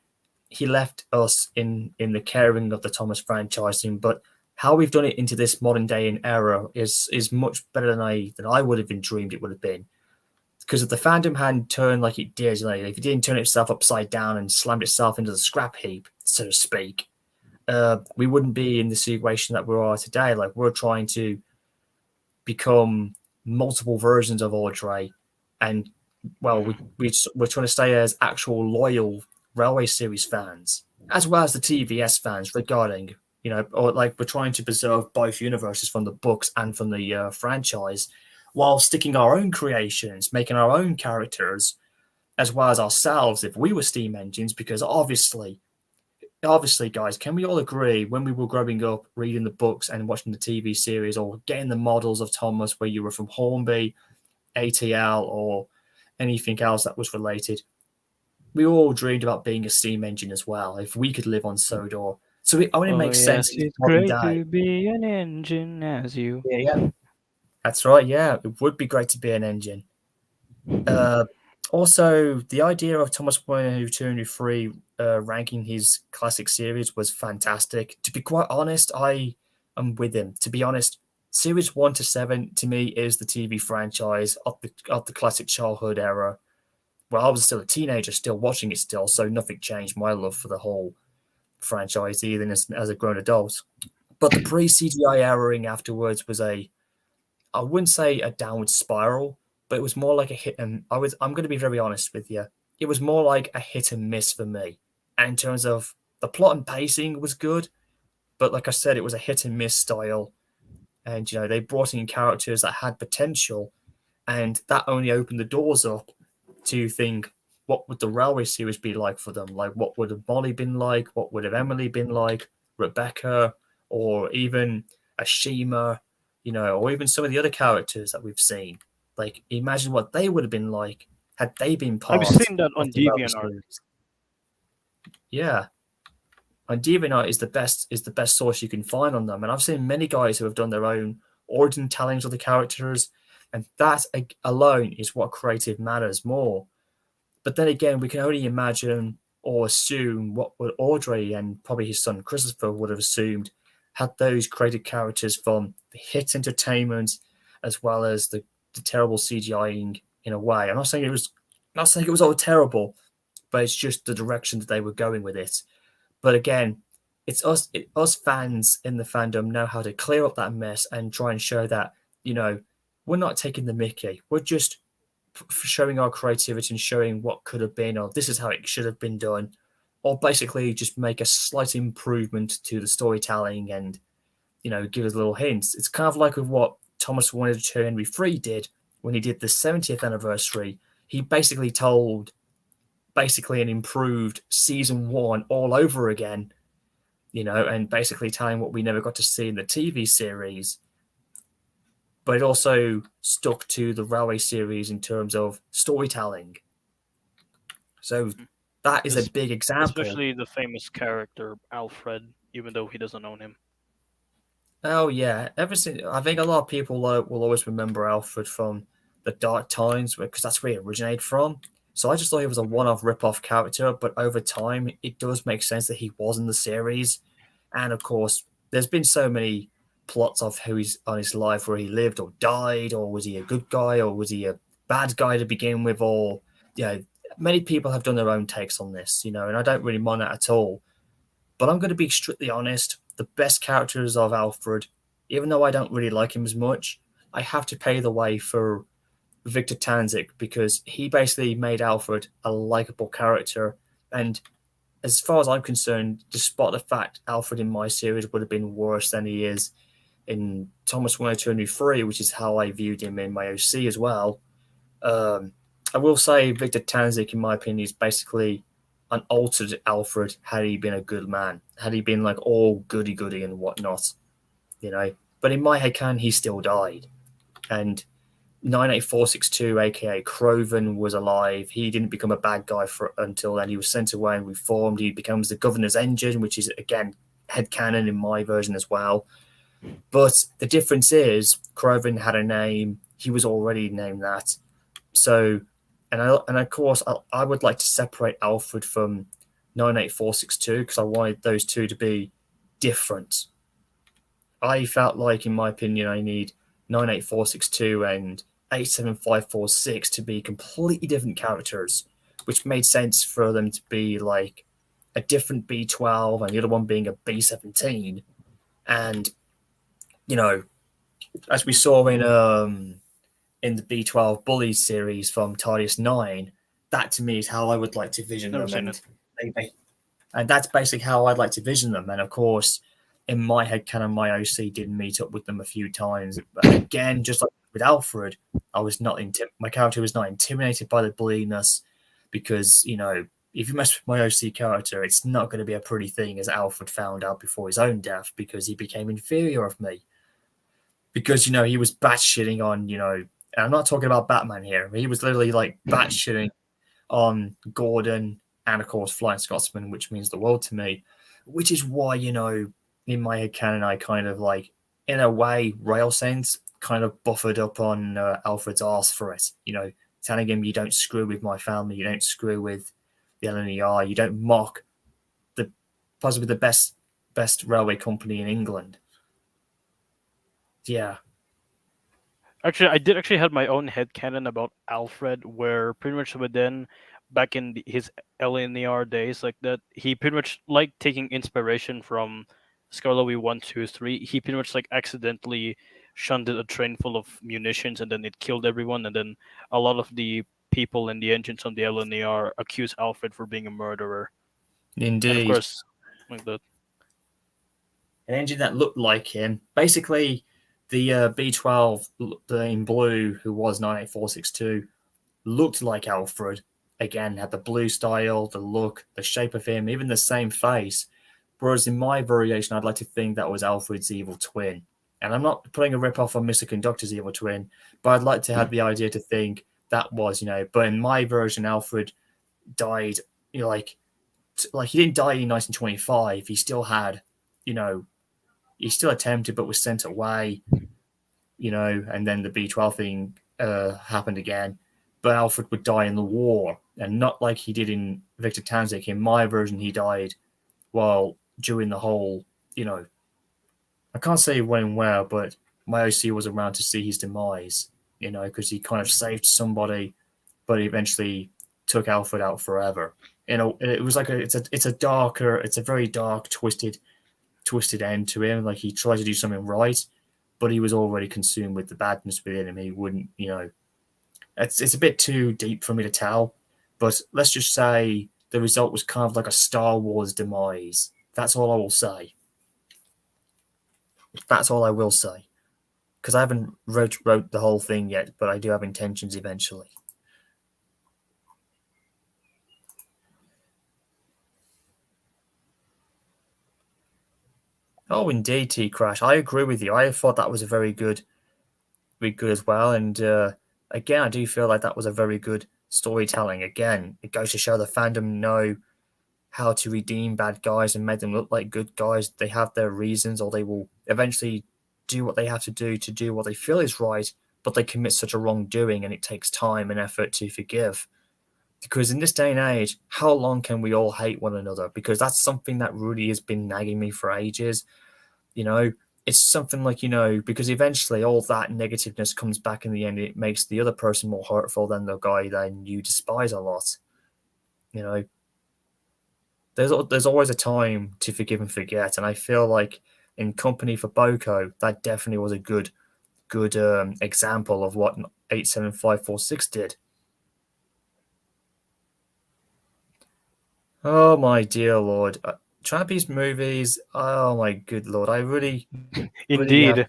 he left us in the caring of the Thomas franchising, but how we've done it into this modern day and era is much better than I would have been dreamed it would have been. Because if the fandom hadn't turned like it did, if it didn't turn itself upside down and slammed itself into the scrap heap, so to speak, we wouldn't be in the situation that we are today. Like we're trying to become multiple versions of Audrey, and well, we're trying to stay as actual loyal Railway Series fans, as well as the TVS fans, regarding or like we're trying to preserve both universes from the books and from the franchise, while sticking our own creations, making our own characters, as well as ourselves if we were steam engines, because obviously, guys, can we all agree when we were growing up, reading the books and watching the TV series or getting the models of Thomas, where you were from Hornby, ATL, or anything else that was related, we all dreamed about being a steam engine as well. If we could live on Sodor, so it only Oh makes sense yes, in it's modern great day. to be an engine as you. Yeah, yeah, that's right. Yeah, it would be great to be an engine. Uh, Also, the idea of Thomas Wayne 203 ranking his classic series was fantastic. To be quite honest, I am with him. To be honest, series 1 to 7 to me is the TV franchise of the classic childhood era. Well, I was still a teenager, still watching it still, so nothing changed my love for the whole franchise even as a grown adult. But the pre CGI eraing afterwards was I wouldn't say a downward spiral, but it was more like a hit and I'm going to be very honest with you. It was more like a hit and miss for me. And in terms of the plot and pacing was good, but like I said, it was a hit and miss style. And they brought in characters that had potential, and that only opened the doors up to think, what would the railway series be like for them? Like, what would have Molly been like? What would have Emily been like? Rebecca, or even Ashima, or even some of the other characters that we've seen. Like, imagine what they would have been like had they been I've part seen that of on the railway DeviantArt. series. Yeah, and DeviantArt is the best source you can find on them. And I've seen many guys who have done their own origin tellings of the characters, and that alone is what creative matters more. But then again, we can only imagine or assume what would Audrey and probably his son Christopher would have assumed had those created characters from the hit entertainment as well as the terrible CGIing in a way. I'm not saying it was all terrible, but it's just the direction that they were going with it. But again, it's us fans in the fandom know how to clear up that mess and try and show that, we're not taking the mickey. We're just showing our creativity and showing what could have been, or this is how it should have been done, or basically just make a slight improvement to the storytelling and give us little hints. It's kind of like with what Thomas wanted to Henry Free did when he did the 70th anniversary. He basically told an improved season 1 all over again, and basically telling what we never got to see in the TV series, but it also stuck to the Railway series in terms of storytelling. So that is a Es- big example. Especially the famous character Alfred, even though he doesn't own him. Oh yeah, ever since I think a lot of people will always remember Alfred from the Dark Times because that's where he originated from. So I just thought he was a one-off rip-off character, but over time it does make sense that he was in the series. And of course, there's been so many plots of who he's on his life where he lived or died, or was he a good guy, or was he a bad guy to begin with, or many people have done their own takes on this, and I don't really mind that at all. But I'm going to be strictly honest. The best characters of Alfred, even though I don't really like him as much, I have to pay the way for Victor Tanzik because he basically made Alfred a likable character. And as far as I'm concerned, despite the fact Alfred in my series would have been worse than he is in Thomas 102 which is how I viewed him in my OC as well. Um, I will say Victor Tanzik, in my opinion, is basically an altered Alfred had he been a good man, had he been like all goody goody and whatnot, you know. But in my head canon, he still died. And 98462, aka Croven, was alive. He didn't become a bad guy until then. He was sent away and reformed. He becomes the governor's engine, which is again headcanon in my version as well. But the difference is Croven had a name. He was already named that. So, and of course, I would like to separate Alfred from 98462 because I wanted those two to be different. I felt like, in my opinion, I need 98462 and 87546 to be completely different characters, which made sense for them to be like a different B12 and the other one being a B17. And, you know, as we saw in the B12 Bullies series from TARDIS 9, that to me is how I would like to vision Never them. seen it. And that's basically how I'd like to vision them. And of course, in my head canon, my OC did meet up with them a few times. But again, just like with Alfred, I was not my character was not intimidated by the bulliness because, if you mess with my OC character, it's not going to be a pretty thing, as Alfred found out before his own death, because he became inferior of me. Because, he was batshitting on, and I'm not talking about Batman here. He was literally like batshitting on Gordon and of course Flying Scotsman, which means the world to me, which is why, in my head canon, I kind of like, in a way, Rail Sense kind of buffered up on Alfred's arse for it, telling him, you don't screw with my family, you don't screw with the LNER, you don't mock the possibly the best railway company in England. Yeah. Actually, I did actually have my own headcanon about Alfred, where pretty much within back in his LNER days, like that, he pretty much like taking inspiration from Skarloey 1, 2, 3. He pretty much like accidentally shunted a train full of munitions and then it killed everyone. And then a lot of the people in the engines on the LNER accuse Alfred for being a murderer. And of Indeed. course, like that. An engine that looked like him. Basically, the B12 in blue, who was 98462, looked like Alfred. Again, had the blue style, the look, the shape of him, even the same face. Whereas in my variation, I'd like to think that was Alfred's evil twin. And I'm not putting a rip off on Mr. Conductor's evil twin, but I'd like to have the idea to think that was, but in my version, Alfred died, like he didn't die in 1925. He still had, he still attempted but was sent away, and then the B12 thing happened again. But Alfred would die in the war, and not like he did in Victor Tanzik. In my version, he died during the whole, I can't say when and where, but my OC was around to see his demise, because he kind of saved somebody, but eventually took Alfred out forever. It was like it's a very dark, twisted end to him. Like he tried to do something right, but he was already consumed with the badness within him. He wouldn't, it's a bit too deep for me to tell, but let's just say the result was kind of like a Star Wars demise. That's all I will say. That's all I will say. Because I haven't wrote the whole thing yet, but I do have intentions eventually. Oh, indeed, T Crash. I agree with you. I thought that was a very good as well. And again, I do feel like that was a very good storytelling. Again, it goes to show the fandom know how to redeem bad guys and make them look like good guys. They have their reasons, or they will eventually do what they have to do what they feel is right, but they commit such a wrongdoing, and it takes time and effort to forgive. Because in this day and age, how long can we all hate one another? Because that's something that really has been nagging me for ages. It's something like, because eventually all that negativeness comes back in the end. It makes the other person more hurtful than the guy that you despise a lot. There's always a time to forgive and forget. And I feel like in Company for Boko, that definitely was a good example of what 87546 did. Oh my dear Lord. Trampies movies, oh my good Lord. I really Indeed.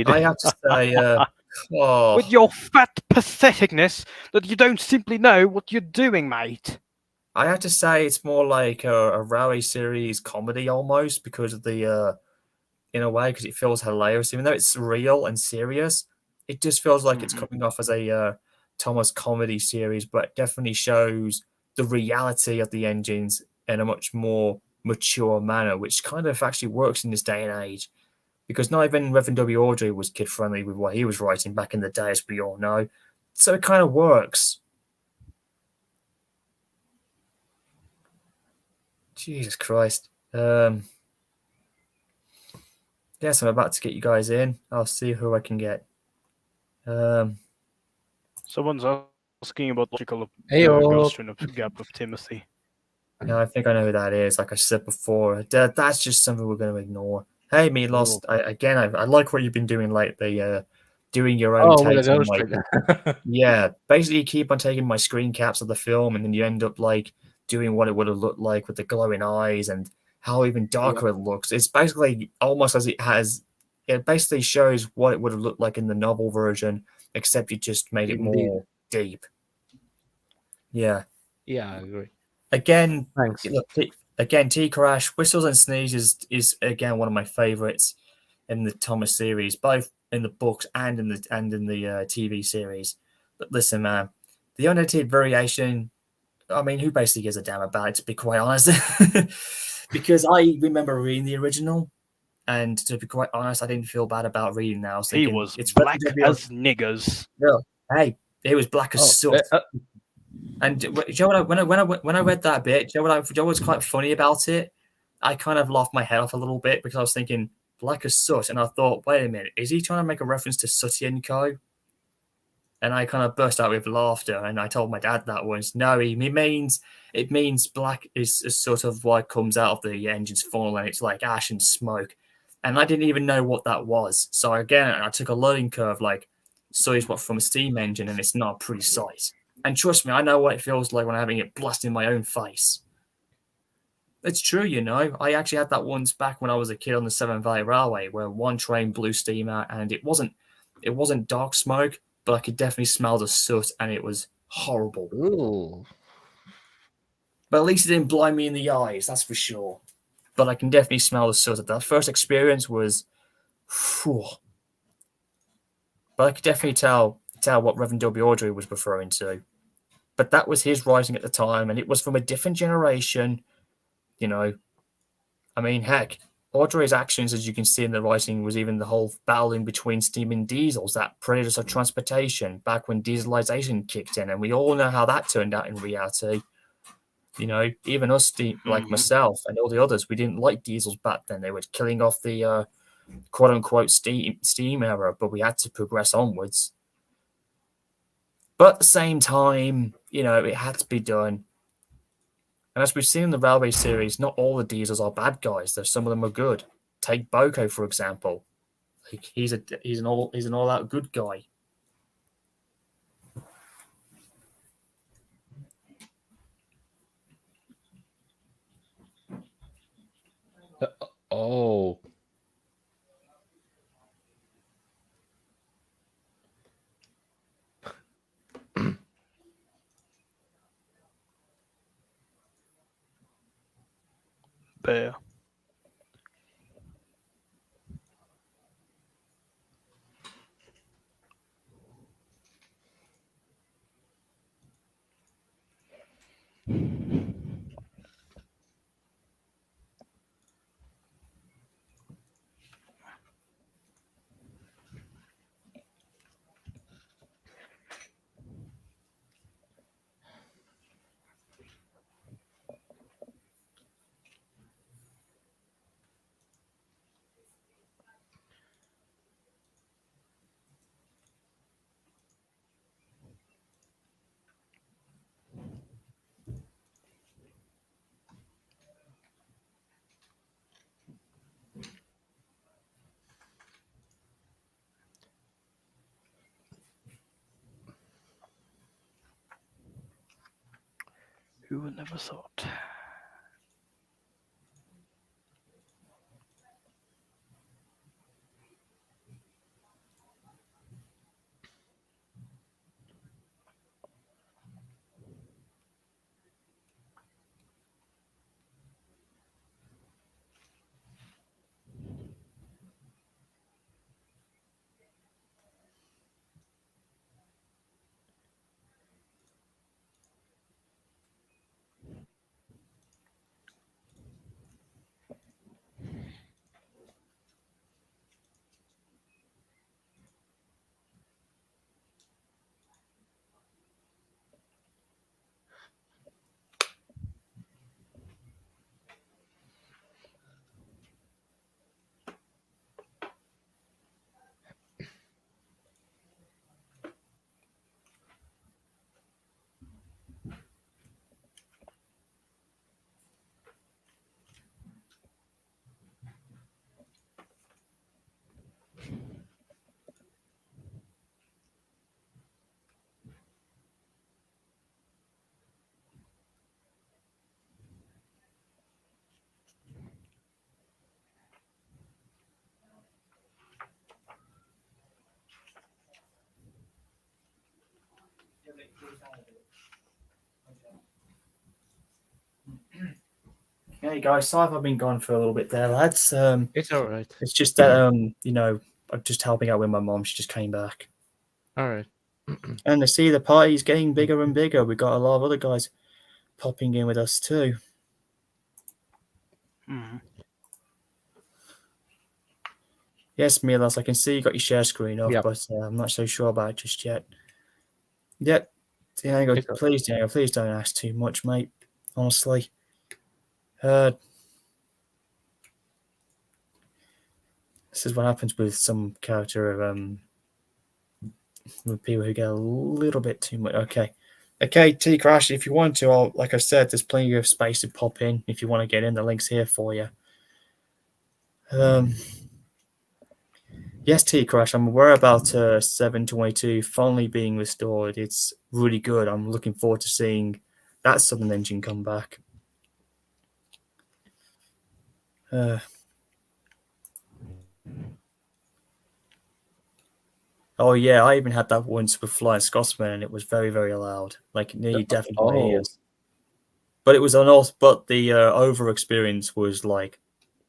I have to say, With your fat patheticness that you don't simply know what you're doing, mate. I have to say it's more like a rally series comedy almost, because of the in a way, because it feels hilarious. Even though it's real and serious, it just feels like it's coming off as a Thomas comedy series, but it definitely shows the reality of the engines in a much more mature manner, which kind of actually works in this day and age. Because not even Reverend W. Audrey was kid friendly with what he was writing back in the day, as we all know. So it kind of works. Jesus Christ. Yes, I'm about to get you guys in. I'll see who I can get. Someone's asking about logical Heyo. in a gap of Timothy. Yeah, I think I know who that is. Like I said before, that's just something we're going to ignore. Hey, me lost. I like what you've been doing lately. Doing your own takes on yeah, basically you keep on taking my screen caps of the film, and then you end up like doing what it would have looked like with the glowing eyes and how even darker it looks. It's basically almost as it basically shows what it would have looked like in the novel version, except you just made it more deep. Yeah. Yeah, I agree. Again, Thanks. Look, again, T Crash, Whistles and Sneezes is again one of my favorites in the Thomas series, both in the books and in the TV series. But listen, man, the unedited variation I mean, who basically gives a damn about it, to be quite honest? Because I remember reading the original, and to be quite honest, I didn't feel bad about reading that. I was He thinking, was it's black relatively as niggers. real. Hey, it was black as Oh, soot. And do you know what when I read that bit, do you know what was quite funny about it? I kind of laughed my head off a little bit because I was thinking black as soot, and I thought, wait a minute, is he trying to make a reference to Sooty and Co? And I kind of burst out with laughter, and I told my dad that once. No, it means black is sort of what comes out of the engine's funnel, and it's like ash and smoke. And I didn't even know what that was. So again, I took a learning curve. Like, so is what from a steam engine, and it's not a pretty sight. And trust me, I know what it feels like when I'm having it blast in my own face. It's true, you know. I actually had that once back when I was a kid on the Severn Valley Railway, where one train blew steam out, and it wasn't dark smoke, but I could definitely smell the soot, and it was horrible. Ooh. But at least it didn't blind me in the eyes, that's for sure. But I can definitely smell the soot. That first experience was, phew. But I could definitely tell what Reverend W. Audrey was referring to. But that was his writing at the time, and it was from a different generation. You know, I mean, heck, Audrey's actions, as you can see in the writing, was even the whole battling between steam and diesels, that predators of transportation, back when dieselization kicked in, and we all know how that turned out in reality. You know, even us, like myself and all the others, we didn't like diesels back then. They were killing off the quote-unquote steam era, but we had to progress onwards. But at the same time, you know, it had to be done. And as we've seen in the Railway series, not all the diesels are bad guys. There's some of them are good. Take Boko, for example. Like, he's an all-out good guy. Oh. Bear. Who would never thought? Hey guys, sorry if I've been gone for a little bit there, lads. It's all right. It's just that you know, I'm just helping out with my mom. She just came back, All right. and I see the party's getting bigger and bigger. We got a lot of other guys. popping in with us too. Mm-hmm. Yes, Milos, I can see you got your share screen up, Yep. but I'm not so sure about it just yet. Yep. Diego, It's please, Diego, please don't ask too much, mate. Honestly. This is what happens with some character with people who get a little bit too much. Okay, T Crash, if you want to, like I said, there's plenty of space to pop in if you want to get in. The link's here for you. Yes, T Crash, I'm aware about 722 finally being restored. It's really good. I'm looking forward to seeing that Southern engine come back. Oh yeah, I even had that once with Flying Scotsman, and it was very, very loud. Like it nearly deafened my ears. But it was but the over experience was like,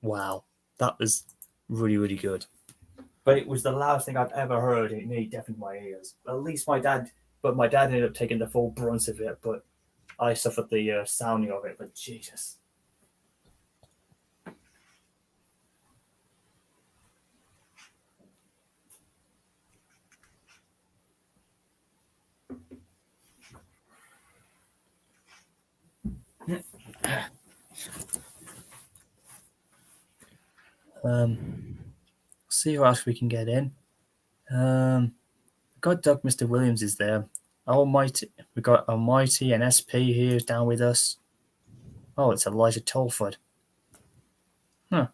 wow, that was really, really good. But it was the loudest thing I've ever heard. It nearly deafened my ears. At least my dad ended up taking the full brunt of it. But I suffered the sounding of it. But Jesus. See who else we can get in. Got Doug, Mr. Williams is there. Almighty, we got Almighty and SP here down with us. Oh, it's Elijah Tolford. Huh.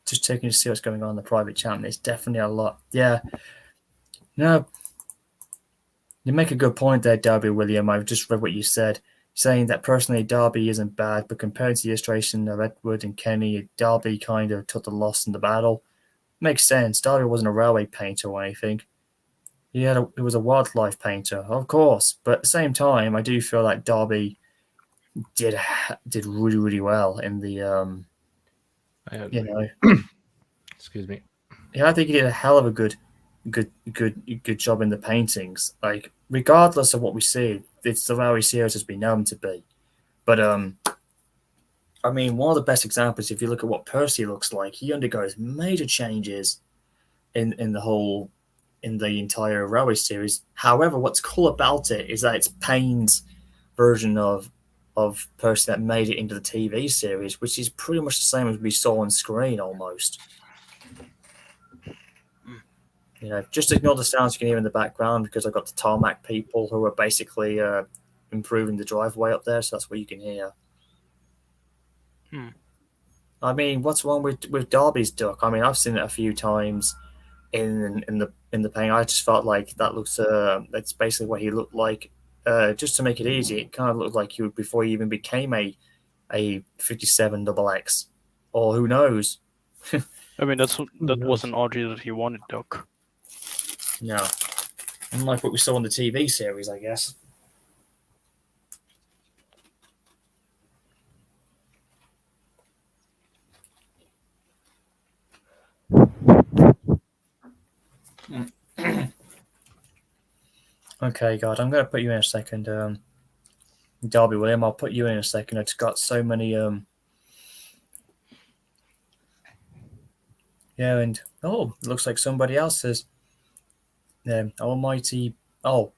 Just checking to see what's going on in the private chat. There's definitely a lot. Yeah. No. You make a good point there, Darby William. I've just read what you said, saying that personally Darby isn't bad, but compared to the illustration of Edward and Kenny, Darby kind of took the loss in the battle. Makes sense. Darby wasn't a railway painter or anything. He was a wildlife painter, of course. But at the same time, I do feel like Darby did really, really well in the excuse me. Yeah, I think he did a hell of a good job in the paintings. Like, regardless of what we see, it's the railway series has been known to be. But I mean, one of the best examples, if you look at what Percy looks like, he undergoes major changes in the entire railway series. However, what's cool about it is that it's Payne's version of Percy that made it into the TV series, which is pretty much the same as we saw on screen almost. You know, just ignore the sounds you can hear in the background because I've got the tarmac people who are basically improving the driveway up there, so that's what you can hear. I mean, what's wrong with Darby's duck? I mean, I've seen it a few times in the paint. I just felt like that looks that's basically what he looked like. Just to make it easy, it kind of looked like he would before he even became a 57XX, or who knows. I mean, that wasn't Audrey that he wanted, Duck. No, unlike what we saw in the TV series, I guess. Okay, God, I'm going to put you in a second. Darby William, I'll put you in a second. It's got so many. Yeah, and it looks like somebody else is. Almighty. Oh,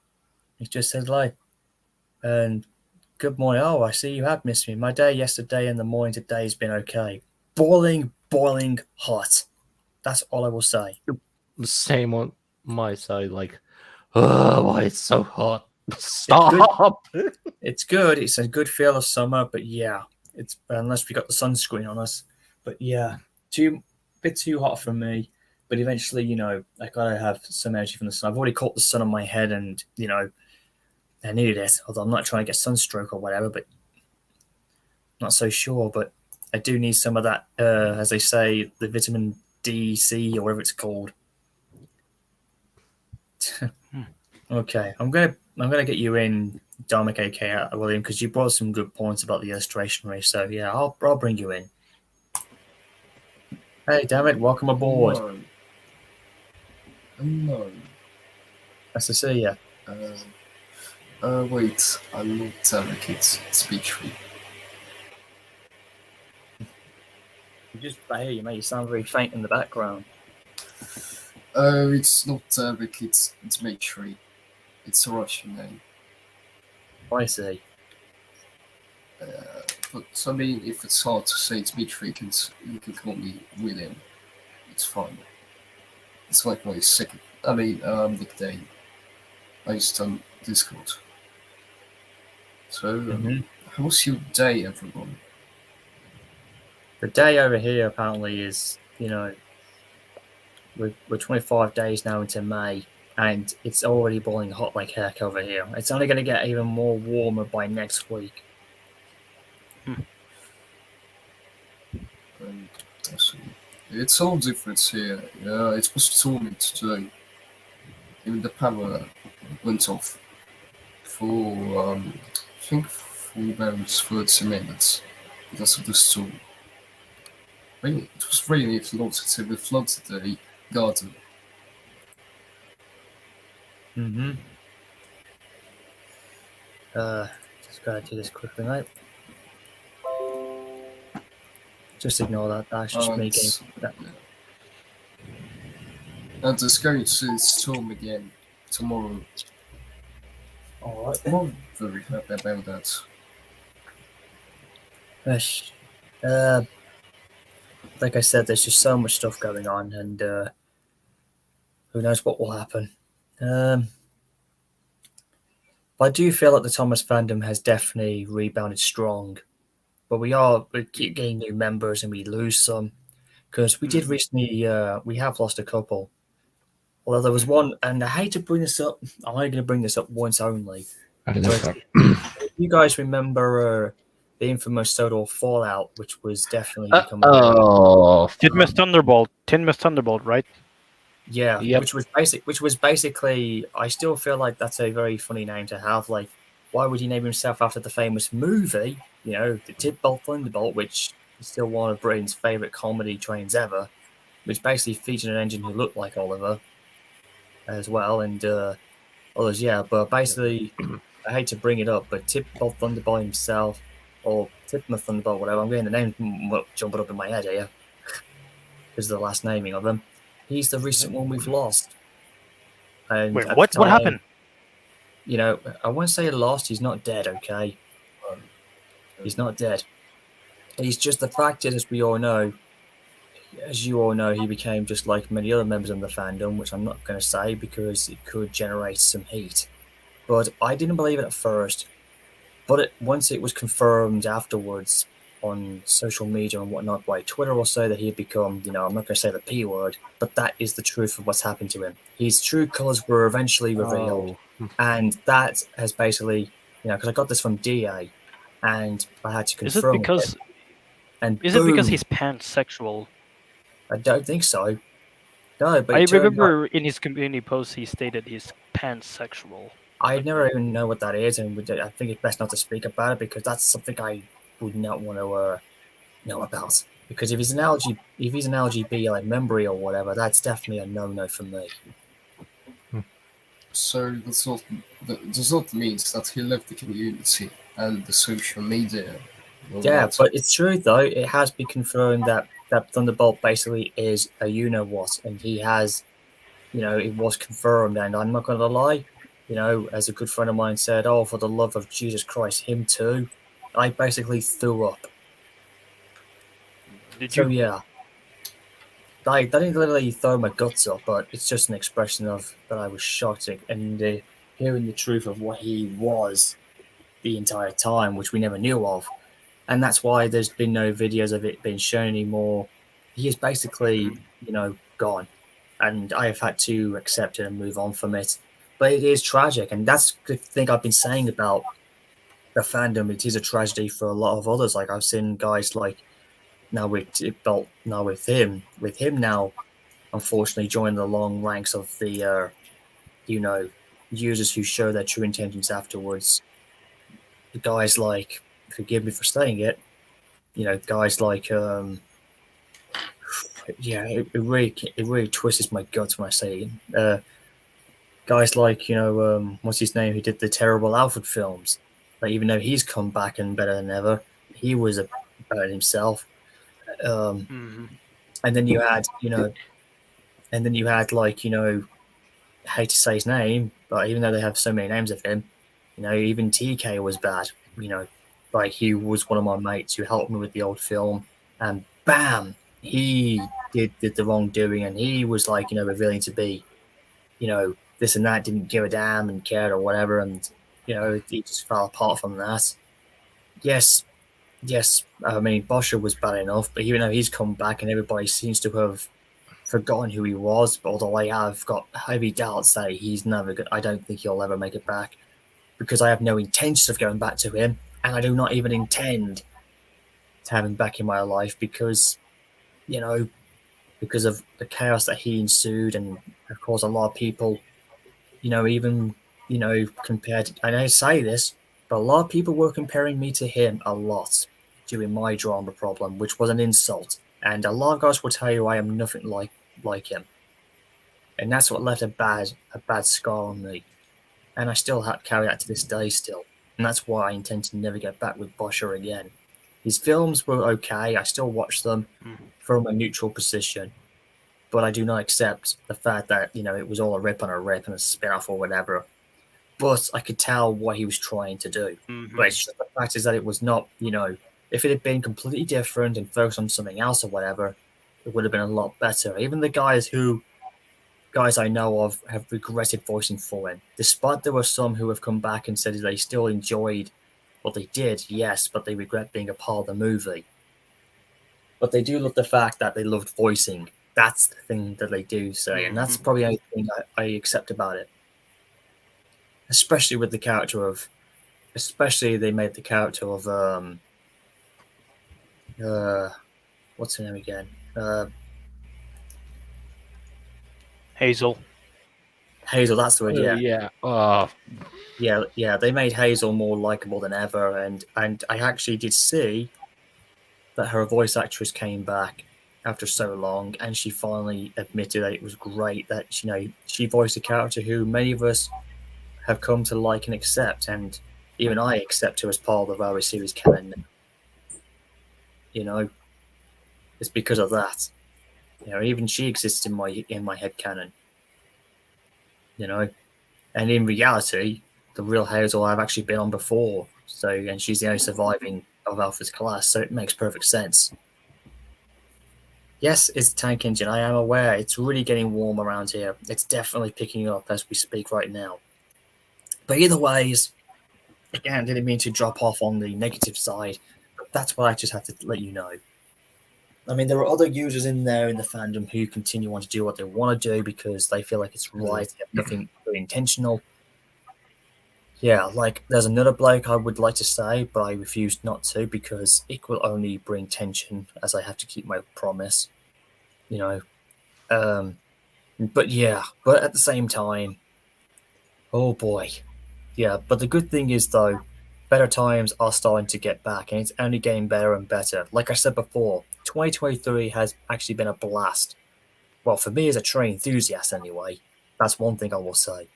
he just said like, and good morning. Oh, I see you have missed me. My day yesterday and the morning today has been okay. Boiling hot. That's all I will say. The same on my side. Like, oh, why it's so hot? Stop. It's good. It's a good feel of summer, but yeah, it's unless we got the sunscreen on us. But yeah, bit too hot for me. But eventually, you know, I gotta have some energy from the sun. I've already caught the sun on my head, and you know, I needed it. Although I'm not trying to get sunstroke or whatever, but not so sure. But I do need some of that, as they say, the vitamin D, C, or whatever it's called. Okay, I'm gonna get you in, Dominic, aka William, because you brought some good points about the illustration race. So yeah, I'll bring you in. Hey, damn it, welcome aboard. Hello. Hello. Nice to see you. Wait, I'm not delicate speech. I hear you, mate. You sound very faint in the background. It's not delicate, it's Dmitri. It's a Russian name. I see. But I mean, if it's hard to say Dmitri, you can call me William. It's fine. It's like my second, nickname based on Discord. So, Mhm. how's your day, everyone? The day over here apparently is, we're 25 days now into May, and it's already boiling hot like heck over here. It's only going to get even more warmer by next week. I see. It's all different here. It was stormy today. Even the power went off for, I think, for about 30 minutes because of the storm. It was raining a lot until it flooded the garden. Mm-hmm. Just gotta do this quickly, mate. Just ignore that. That's just me getting that. And it's going to storm again tomorrow. Alright. I'm very happy about that. Gosh. Like I said, there's just so much stuff going on, and who knows what will happen. I do feel that the Thomas fandom has definitely rebounded strong, but we keep getting new members and we lose some, because we did recently we have lost a couple. Although there was one, and I hate to bring this up, I'm only going to bring this up once only. But you guys remember the infamous Total Fallout, which was definitely becoming Tidmus Thunderbolt, right? Yeah, Yep. which was basically, I still feel like that's a very funny name to have. Like, why would he name himself after the famous movie? The Tidbolt Thunderbolt, which is still one of Britain's favorite comedy trains ever, which basically featured an engine who looked like Oliver as well, and others. Yeah, but basically, I hate to bring it up, but Tidbolt Thunderbolt himself, or Tidmus Thunderbolt, whatever. I'm getting the name jumping up in my head here because of the last naming of him. He's the recent one we've lost. And Wait, at what? the What time, happened? I won't say lost. He's not dead, okay? He's not dead. He's just the fact is, as you all know, he became just like many other members of the fandom, which I'm not going to say because it could generate some heat. But I didn't believe it at first. But once it was confirmed afterwards on social media and whatnot by Twitter will say that he had become, I'm not going to say the P word, but that is the truth of what's happened to him. His true colors were eventually revealed. And that has basically, because I got this from DA and I had to Is it confirm because it. And is it because boom, he's pansexual? I don't think so. No, but I it turned out- remember in his community post he stated he's pansexual. I never even know what that is, and I think it's best not to speak about it because that's something I would not want to know about. Because if he's an LGB like member or whatever, that's definitely a no for me. So does not mean that he left the community and the social media. Yeah, but it's true though. It has been confirmed that Thunderbolt basically is a what, and he has, it was confirmed. And I'm not going to lie, as a good friend of mine said, "Oh, for the love of Jesus Christ, him too." I basically threw up. Did So you? yeah, I didn't literally throw my guts up, but it's just an expression of that I was shocked and hearing the truth of what he was the entire time, which we never knew of. And that's why there's been no videos of it being shown anymore. He is basically, gone. And I have had to accept it and move on from it. But it is tragic. And that's the thing I've been saying about the fandom. It is a tragedy for a lot of others. Like I've seen guys like now with him now, unfortunately, join the long ranks of the, users who show their true intentions afterwards. The guys like, forgive me for saying it, guys like yeah, it really twists my guts when I say it. Guys like what's his name who did the terrible Alfred films, like even though he's come back and better than ever, he was a better himself. Um, Hmm. and then you had like I hate to say his name, but even though they have so many names of him, even TK was bad. Like he was one of my mates who helped me with the old film, and bam, he did the wrongdoing, and he was like revealing to be this and that, didn't give a damn and cared or whatever, and he just fell apart from that. Yes, yes, I mean Boscher was bad enough, but even though he's come back and everybody seems to have forgotten who he was, but although I have got heavy doubts that he's never good, I don't think he'll ever make it back because I have no intention of going back to him, and I do not even intend to have him back in my life because you know because of the chaos that he ensued, and of course a lot of people even compared. I know I say this, but a lot of people were comparing me to him a lot during my drama problem, which was an insult. And a lot of guys will tell you I am nothing like him, and that's what left a bad scar on me. And I still carry that to this day still, and that's why I intend to never get back with Boscher again. His films were okay. I still watch them from a neutral position, but I do not accept the fact that it was all a rip and a spin-off or whatever. But I could tell what he was trying to do. But it's just the fact is that it was not, if it had been completely different and focused on something else or whatever, it would have been a lot better. Even the guys I know of have regretted voicing for him, despite there were some who have come back and said they still enjoyed what they did, yes, but they regret being a part of the movie. But they do love the fact that they loved voicing. That's the thing that they do say, and that's probably the only thing I accept about it. Especially with the character of, especially they made the character of what's her name again? Hazel. Hazel. That's the word. Yeah, Yeah. Oh, yeah. They made Hazel more likable than ever, and I actually did see that her voice actress came back after so long, and she finally admitted that it was great that she voiced a character who many of us have come to like and accept, and even I accept her as part of the Railway series canon. It's because of that. Even she exists in my head canon. And in reality, the real Hazel I've actually been on before. So, and she's the only surviving of Alpha's class, so it makes perfect sense. Yes, it's the tank engine. I am aware. It's really getting warm around here. It's definitely picking up as we speak right now. But either ways, again, I didn't mean to drop off on the negative side. But that's what I just had to let you know. I mean, there are other users in there in the fandom who continue on to do what they want to do because they feel like it's right. They have nothing really intentional. Yeah, like there's another bloke I would like to say, but I refuse not to because it will only bring tension as I have to keep my promise. But yeah, but at the same time, oh boy. Yeah, but the good thing is though, better times are starting to get back and it's only getting better and better. Like I said before, 2023 has actually been a blast. Well, for me as a train enthusiast anyway, that's one thing I will say.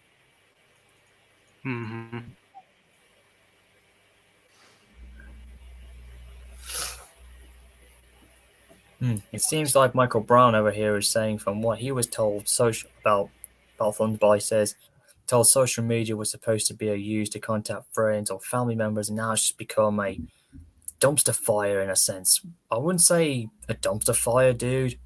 Mm-hmm. It seems like Michael Brown over here is saying from what he was told about Thunderbolt, says told social media was supposed to be used to contact friends or family members, and now it's just become a dumpster fire in a sense. I wouldn't say a dumpster fire, dude,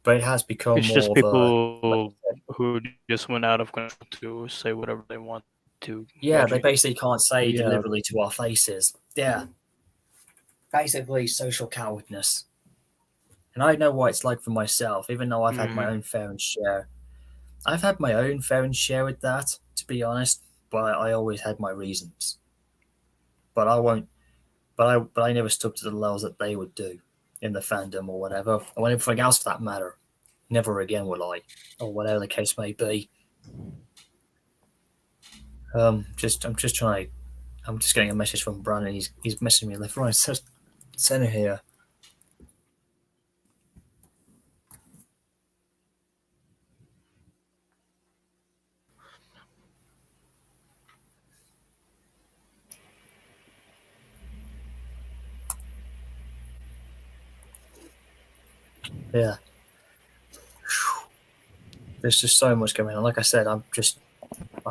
but it has become It's more just of people who just went out of control to say whatever they want to. yeah, they basically can't say Yeah. deliberately to our faces. Yeah. Basically social cowardness. And I know what it's like for myself, even though I've had my own fair and share. I've had my own fair and share with that, to be honest, but I always had my reasons. But I won't but I never stood to the levels that they would do in the fandom or whatever, or anything else for that matter. Never again will I, or whatever the case may be. I'm just trying. I'm just getting a message from Brandon. He's messaging me left, right, center here. Yeah. There's just so much going on. Like I said, I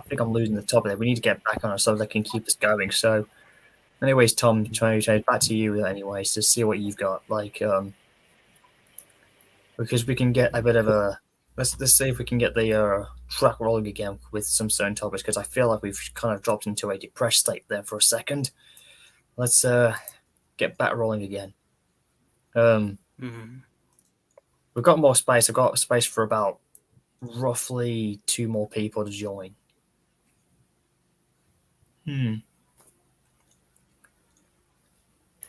think I'm losing the top of it. We need to get back on ourselves that can keep us going. So, anyways, Tom, trying to back to you, anyways, to see what you've got. Like, because we can get a bit of a let's see if we can get the track rolling again with some certain topics. Because I feel like we've kind of dropped into a depressed state there for a second. Let's get back rolling again. Mhm. We've got more space. I've got space for about roughly 2 more people to join.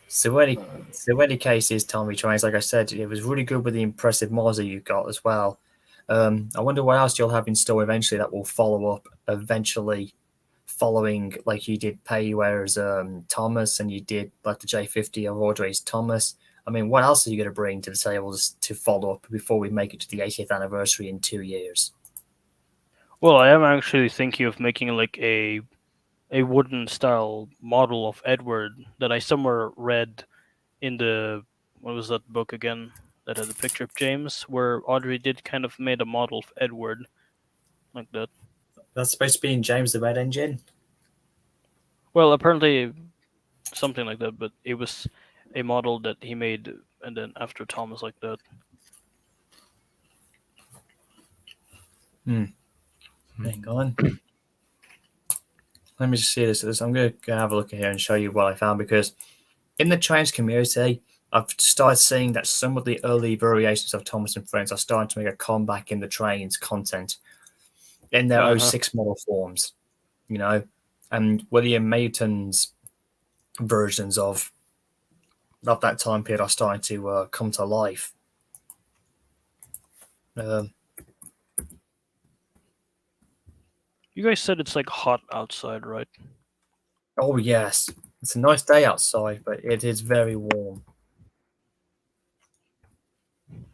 So any cases, Tommy Trains, like I said, it was really good with the impressive mods that you got as well. I wonder what else you'll have in store eventually that will follow up eventually, following like you did Payware Thomas and you did like the J50 of Audrey's Thomas. I mean, what else are you going to bring to the table to follow up before we make it to the 80th anniversary in 2 years? Well, I am actually thinking of making like a wooden style model of Edward that I somewhere read in the what was that book again that had the picture of James, where Audrey did kind of made a model of Edward like that. That's supposed to be in James the Red Engine. Well, apparently something like that, but it was a model that he made and then after Thomas like that. Hang on. Let me just see this. I'm going to have a look at here and show you what I found, because in the Trains community, I've started seeing that some of the early variations of Thomas and Friends are starting to make a comeback in the Trains content in their 06 model forms, you know, and William Mayton's versions of that time period are starting to come to life. You guys said it's like hot outside, right? Oh yes, it's a nice day outside, but it is very warm.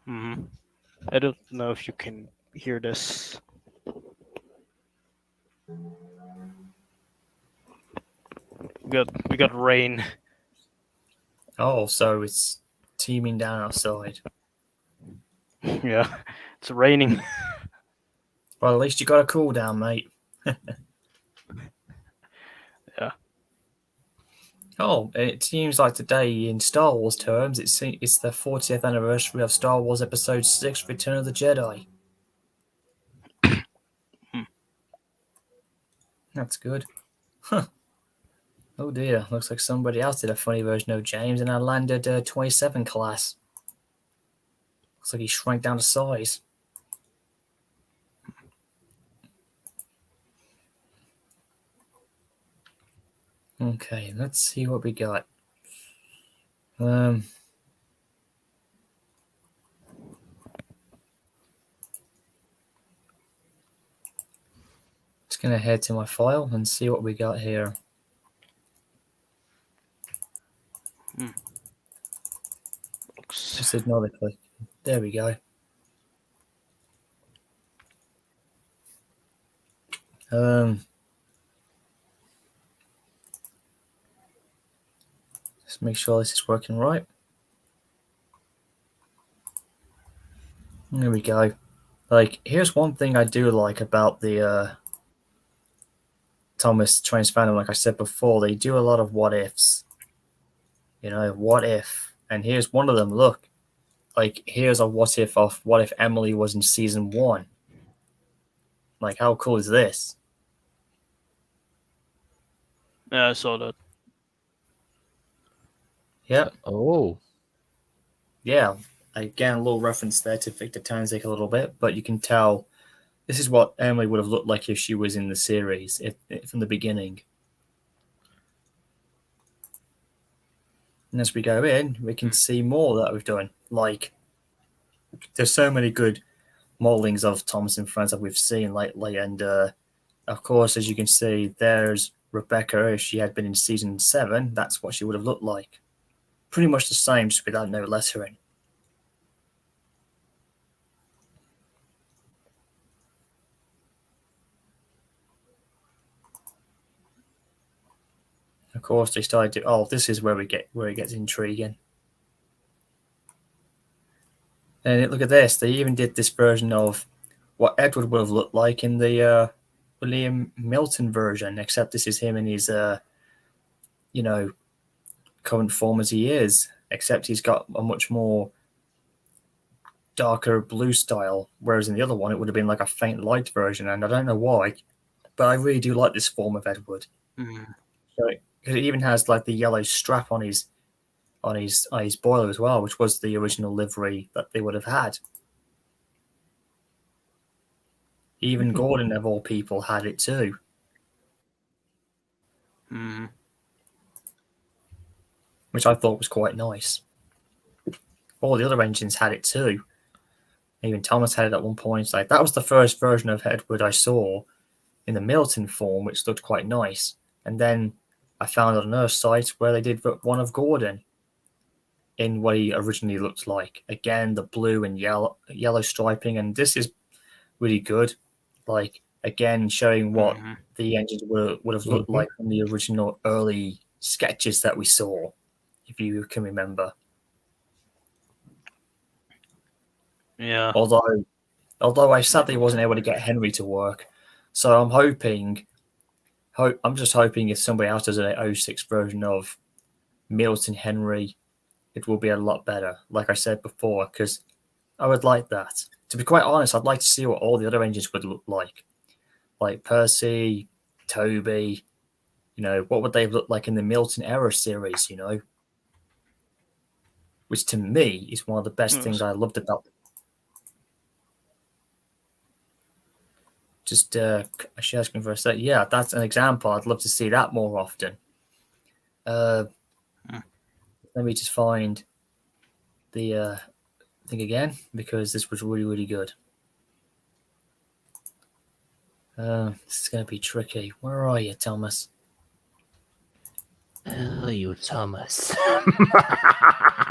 Mm-hmm. I don't know if you can hear this. We got rain. Oh, so it's teeming down outside. Yeah, it's raining. Well, at least you got a cool down, mate. Yeah. Oh, it seems like today, in Star Wars terms, it's the 40th anniversary of Star Wars Episode 6: Return of the Jedi. That's good. Huh. Oh dear, looks like somebody else did a funny version of James and I landed 27 class. Looks like he shrank down to size. Okay, let's see what we got. Just gonna head to my file and see what we got here. Just ignore the click. There we go. Just make sure this is working right. There we go. Like, here's one thing I do like about the Thomas Trains fandom. Like I said before, they do a lot of what ifs. You know, what if? And here's one of them. Look, like here's a what if of what if Emily was in season 1. Like, how cool is this? Yeah, I saw that. Yep. Oh, Yeah. Again, a little reference there to Victor Tanzik a little bit, but you can tell this is what Emily would have looked like if she was in the series from the beginning. And as we go in, we can see more that we've done. Like, there's so many good modelings of Thomas and Friends that we've seen lately. And, of course, as you can see, there's Rebecca. If she had been in season 7, that's what she would have looked like. Pretty much the same, just without no lettering. Of course, they started to. Oh, this is where it gets intriguing. And look at this. They even did this version of what Edward would have looked like in the William Milton version, except this is him in his, current form as he is, except he's got a much more darker blue style, whereas in the other one it would have been like a faint light version, and I don't know why, but I really do like this form of Edward. So it even has like the yellow strap on his boiler as well, which was the original livery that they would have had. Even Gordon, of all people, had it too. Which I thought was quite nice. All the other engines had it too. Even Thomas had it at one point. Like that was the first version of Edward I saw in the Milton form, which looked quite nice. And then I found on another site where they did one of Gordon in what he originally looked like. Again, the blue and yellow striping, and this is really good. Like again, showing what the engines would have looked like from the original early sketches that we saw, if you can remember. Yeah. Although I sadly wasn't able to get Henry to work, so I'm just hoping if somebody else does an 06 version of Milton Henry, it will be a lot better. Like I said before, because I would like that. To be quite honest, I'd like to see what all the other engines would look like Percy, Toby. What would they look like in the Milton Era series? Which to me is one of the best things I loved about. Just actually asking for a sec. Yeah, that's an example. I'd love to see that more often. Let me just find the thing again, because this was really, really good. This is going to be tricky. Where are you, Thomas? Oh, you Thomas.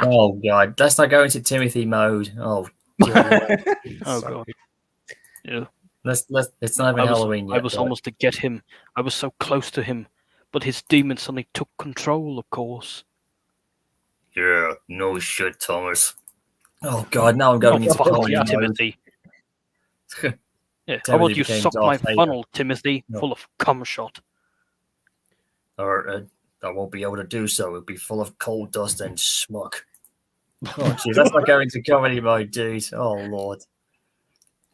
Oh God, let's not go into Timothy mode. Oh, Oh God. Yeah. Let's. It's not even Halloween yet. I was almost to get him. I was so close to him, but his demon suddenly took control. Of course. Yeah. No shit, Thomas. Oh God, now I'm going into comedy mode. Timothy. Yeah. How about you suck my funnel, Timothy, full of cum shot? Or I won't be able to do so. It'll be full of coal dust and smoke. Oh jeez, let's not go into comedy mode, dude. Oh Lord.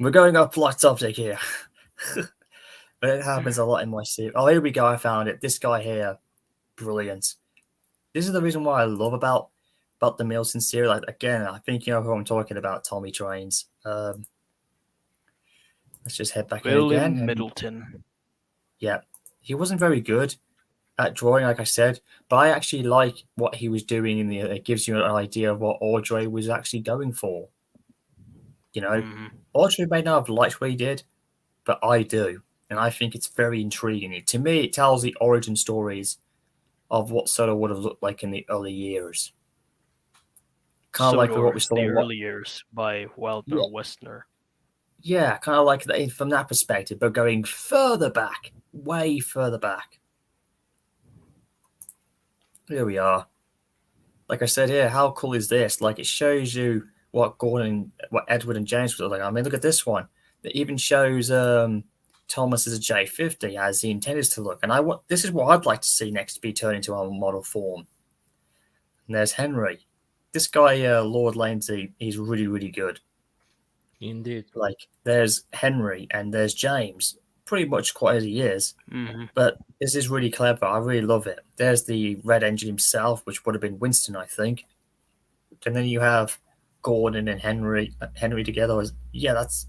We're going off plot topic here. But it happens a lot in my series. Oh, here we go. I found it. This guy here. Brilliant. This is the reason why I love about the Milton series. Like, again, I think you know who I'm talking about, Tommy Trains. Let's just head back in again. Middleton. Yeah. He wasn't very good at drawing, like I said, but I actually like what he was doing in the. It gives you an idea of what Audrey was actually going for. Audrey may not have liked what he did, but I do. And I think it's very intriguing. To me, it tells the origin stories of what Soto would have looked like in the early years. Kind of like what we saw in in the early years by Wilder Westner. Yeah, kind of like that from that perspective, but going further back, way further back. Here we are. Like I said here, how cool is this? Like, it shows you what Edward and James would look like. I mean, look at this one. It even shows Thomas as a J50 as he intended to look. And this is what I'd like to see next to be turned into a model form. And there's Henry. This guy, Lord Lindsay, he's really, really good. Indeed. Like, there's Henry and there's James. Pretty much quite as he is. But this is really clever. I really love it. There's the Red Engine himself, which would have been Winston, I think. And then you have Gordon and Henry together. That's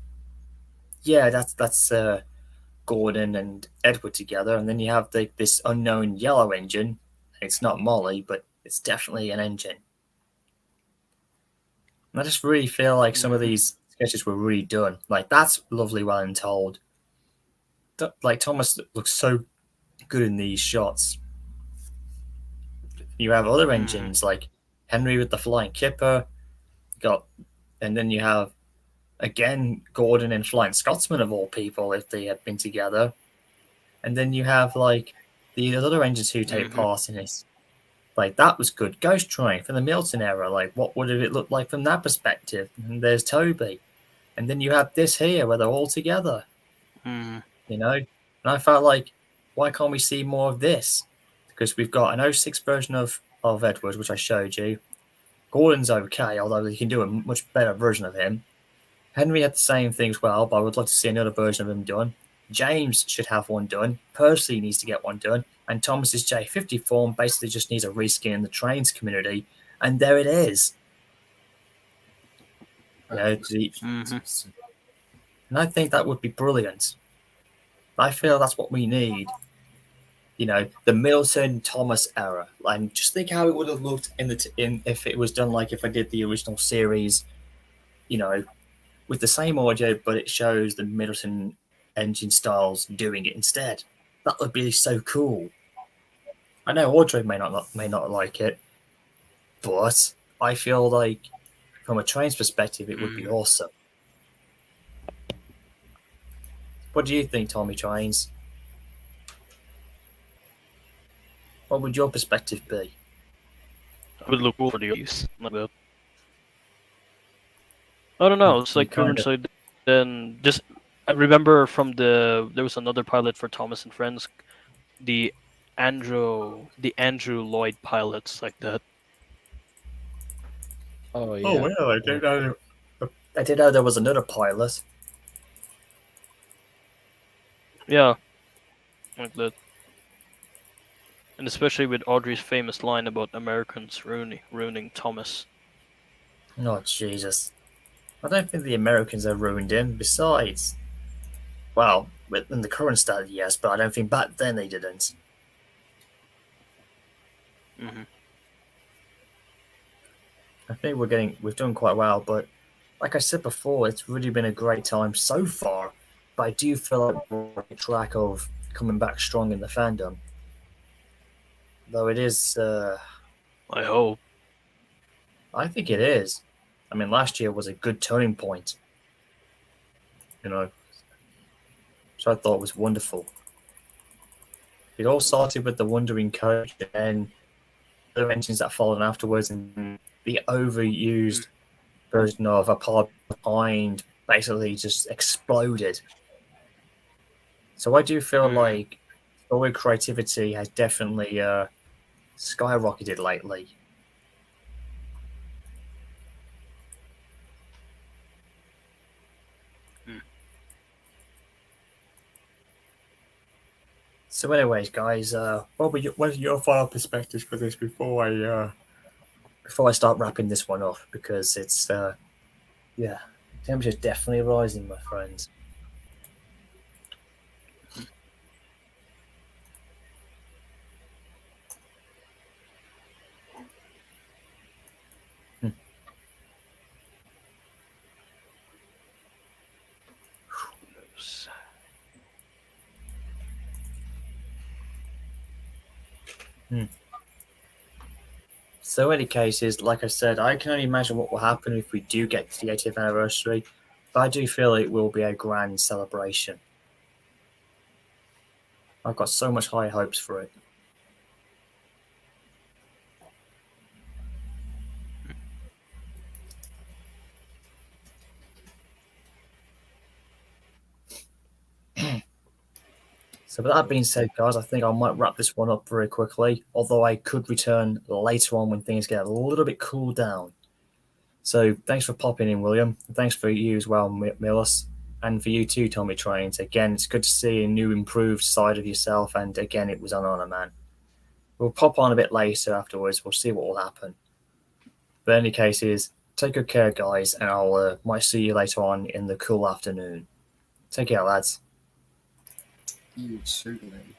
Gordon and Edward together. And then you have this unknown yellow engine. It's not Molly, but it's definitely an engine. And I just really feel like some of these sketches were really done. Like, that's lovely, well and told. Like, Thomas looks so good in these shots. You have other engines like Henry with the Flying Kipper, and then you have again Gordon and Flying Scotsman of all people if they had been together, and then you have like the other engines who take part in this, Like, that was good. Ghost Train from the Milton era. Like, what would it look like from that perspective? And there's Toby. And then you have this here where they're all together, Mm. you know? And I felt like, why can't we see more of this? Because we've got an 06 version of Edward, which I showed you. Gordon's okay, although you can do a much better version of him. Henry had the same thing as well, but I would like to see another version of him done. James should have one done. Percy needs to get one done. And Thomas's J50 form basically just needs a reskin in the trains community. And there it is. Yeah, Mhm. and I think that would be brilliant. I feel that's what we need. You know, the Middleton Thomas era. And just think how it would have looked in if it was done like if I did the original series, you know, with the same audio, but it shows the Middleton engine styles doing it instead. That would be so cool. I know Audrey may not like it, but I feel like from a train's perspective, it would be awesome. What do you think, Tommy Trains? What would your perspective be? I would look over the use like that. I don't know. It's like Kinda. currently, then just I remember from there was another pilot for Thomas and Friends, the Andrew Lloyd pilots like that. Oh yeah. Oh well, I didn't know. I didn't know there was another pilot. Yeah, like that. And especially with Audrey's famous line about Americans ruining Thomas. Oh Jesus! I don't think the Americans are ruined him. Besides, well, in the current state, yes, but I don't think back then they didn't. Hmm. I think we've done quite well, but like I said before, it's really been a great time so far. But I do feel like we're on track of coming back strong in the fandom. Though it is, I hope. I think it is. I mean, last year was a good turning point. You know, so I thought was wonderful. It all started with the Wandering Coach and other engines that followed afterwards, and the overused version of Apollo Behind basically just exploded. So I do feel like story creativity has definitely skyrocketed lately. So, anyways, guys, what are your final perspectives for this before I start wrapping this one up? Because it's yeah, temperature's definitely rising, my friends. So, in any cases, like I said, I can only imagine what will happen if we do get to the 80th anniversary, but I do feel it will be a grand celebration. I've got so much high hopes for it. So, with that being said, guys, I think I might wrap this one up very quickly, although I could return later on when things get a little bit cooled down. So, thanks for popping in, William. Thanks for you as well, Millis. And for you too, Tommy Trains. Again, it's good to see a new, improved side of yourself. And again, it was an honor, man. We'll pop on a bit later afterwards. We'll see what will happen. But in any cases, take good care, guys, and I'll might see you later on in the cool afternoon. Take care, lads. You too, man.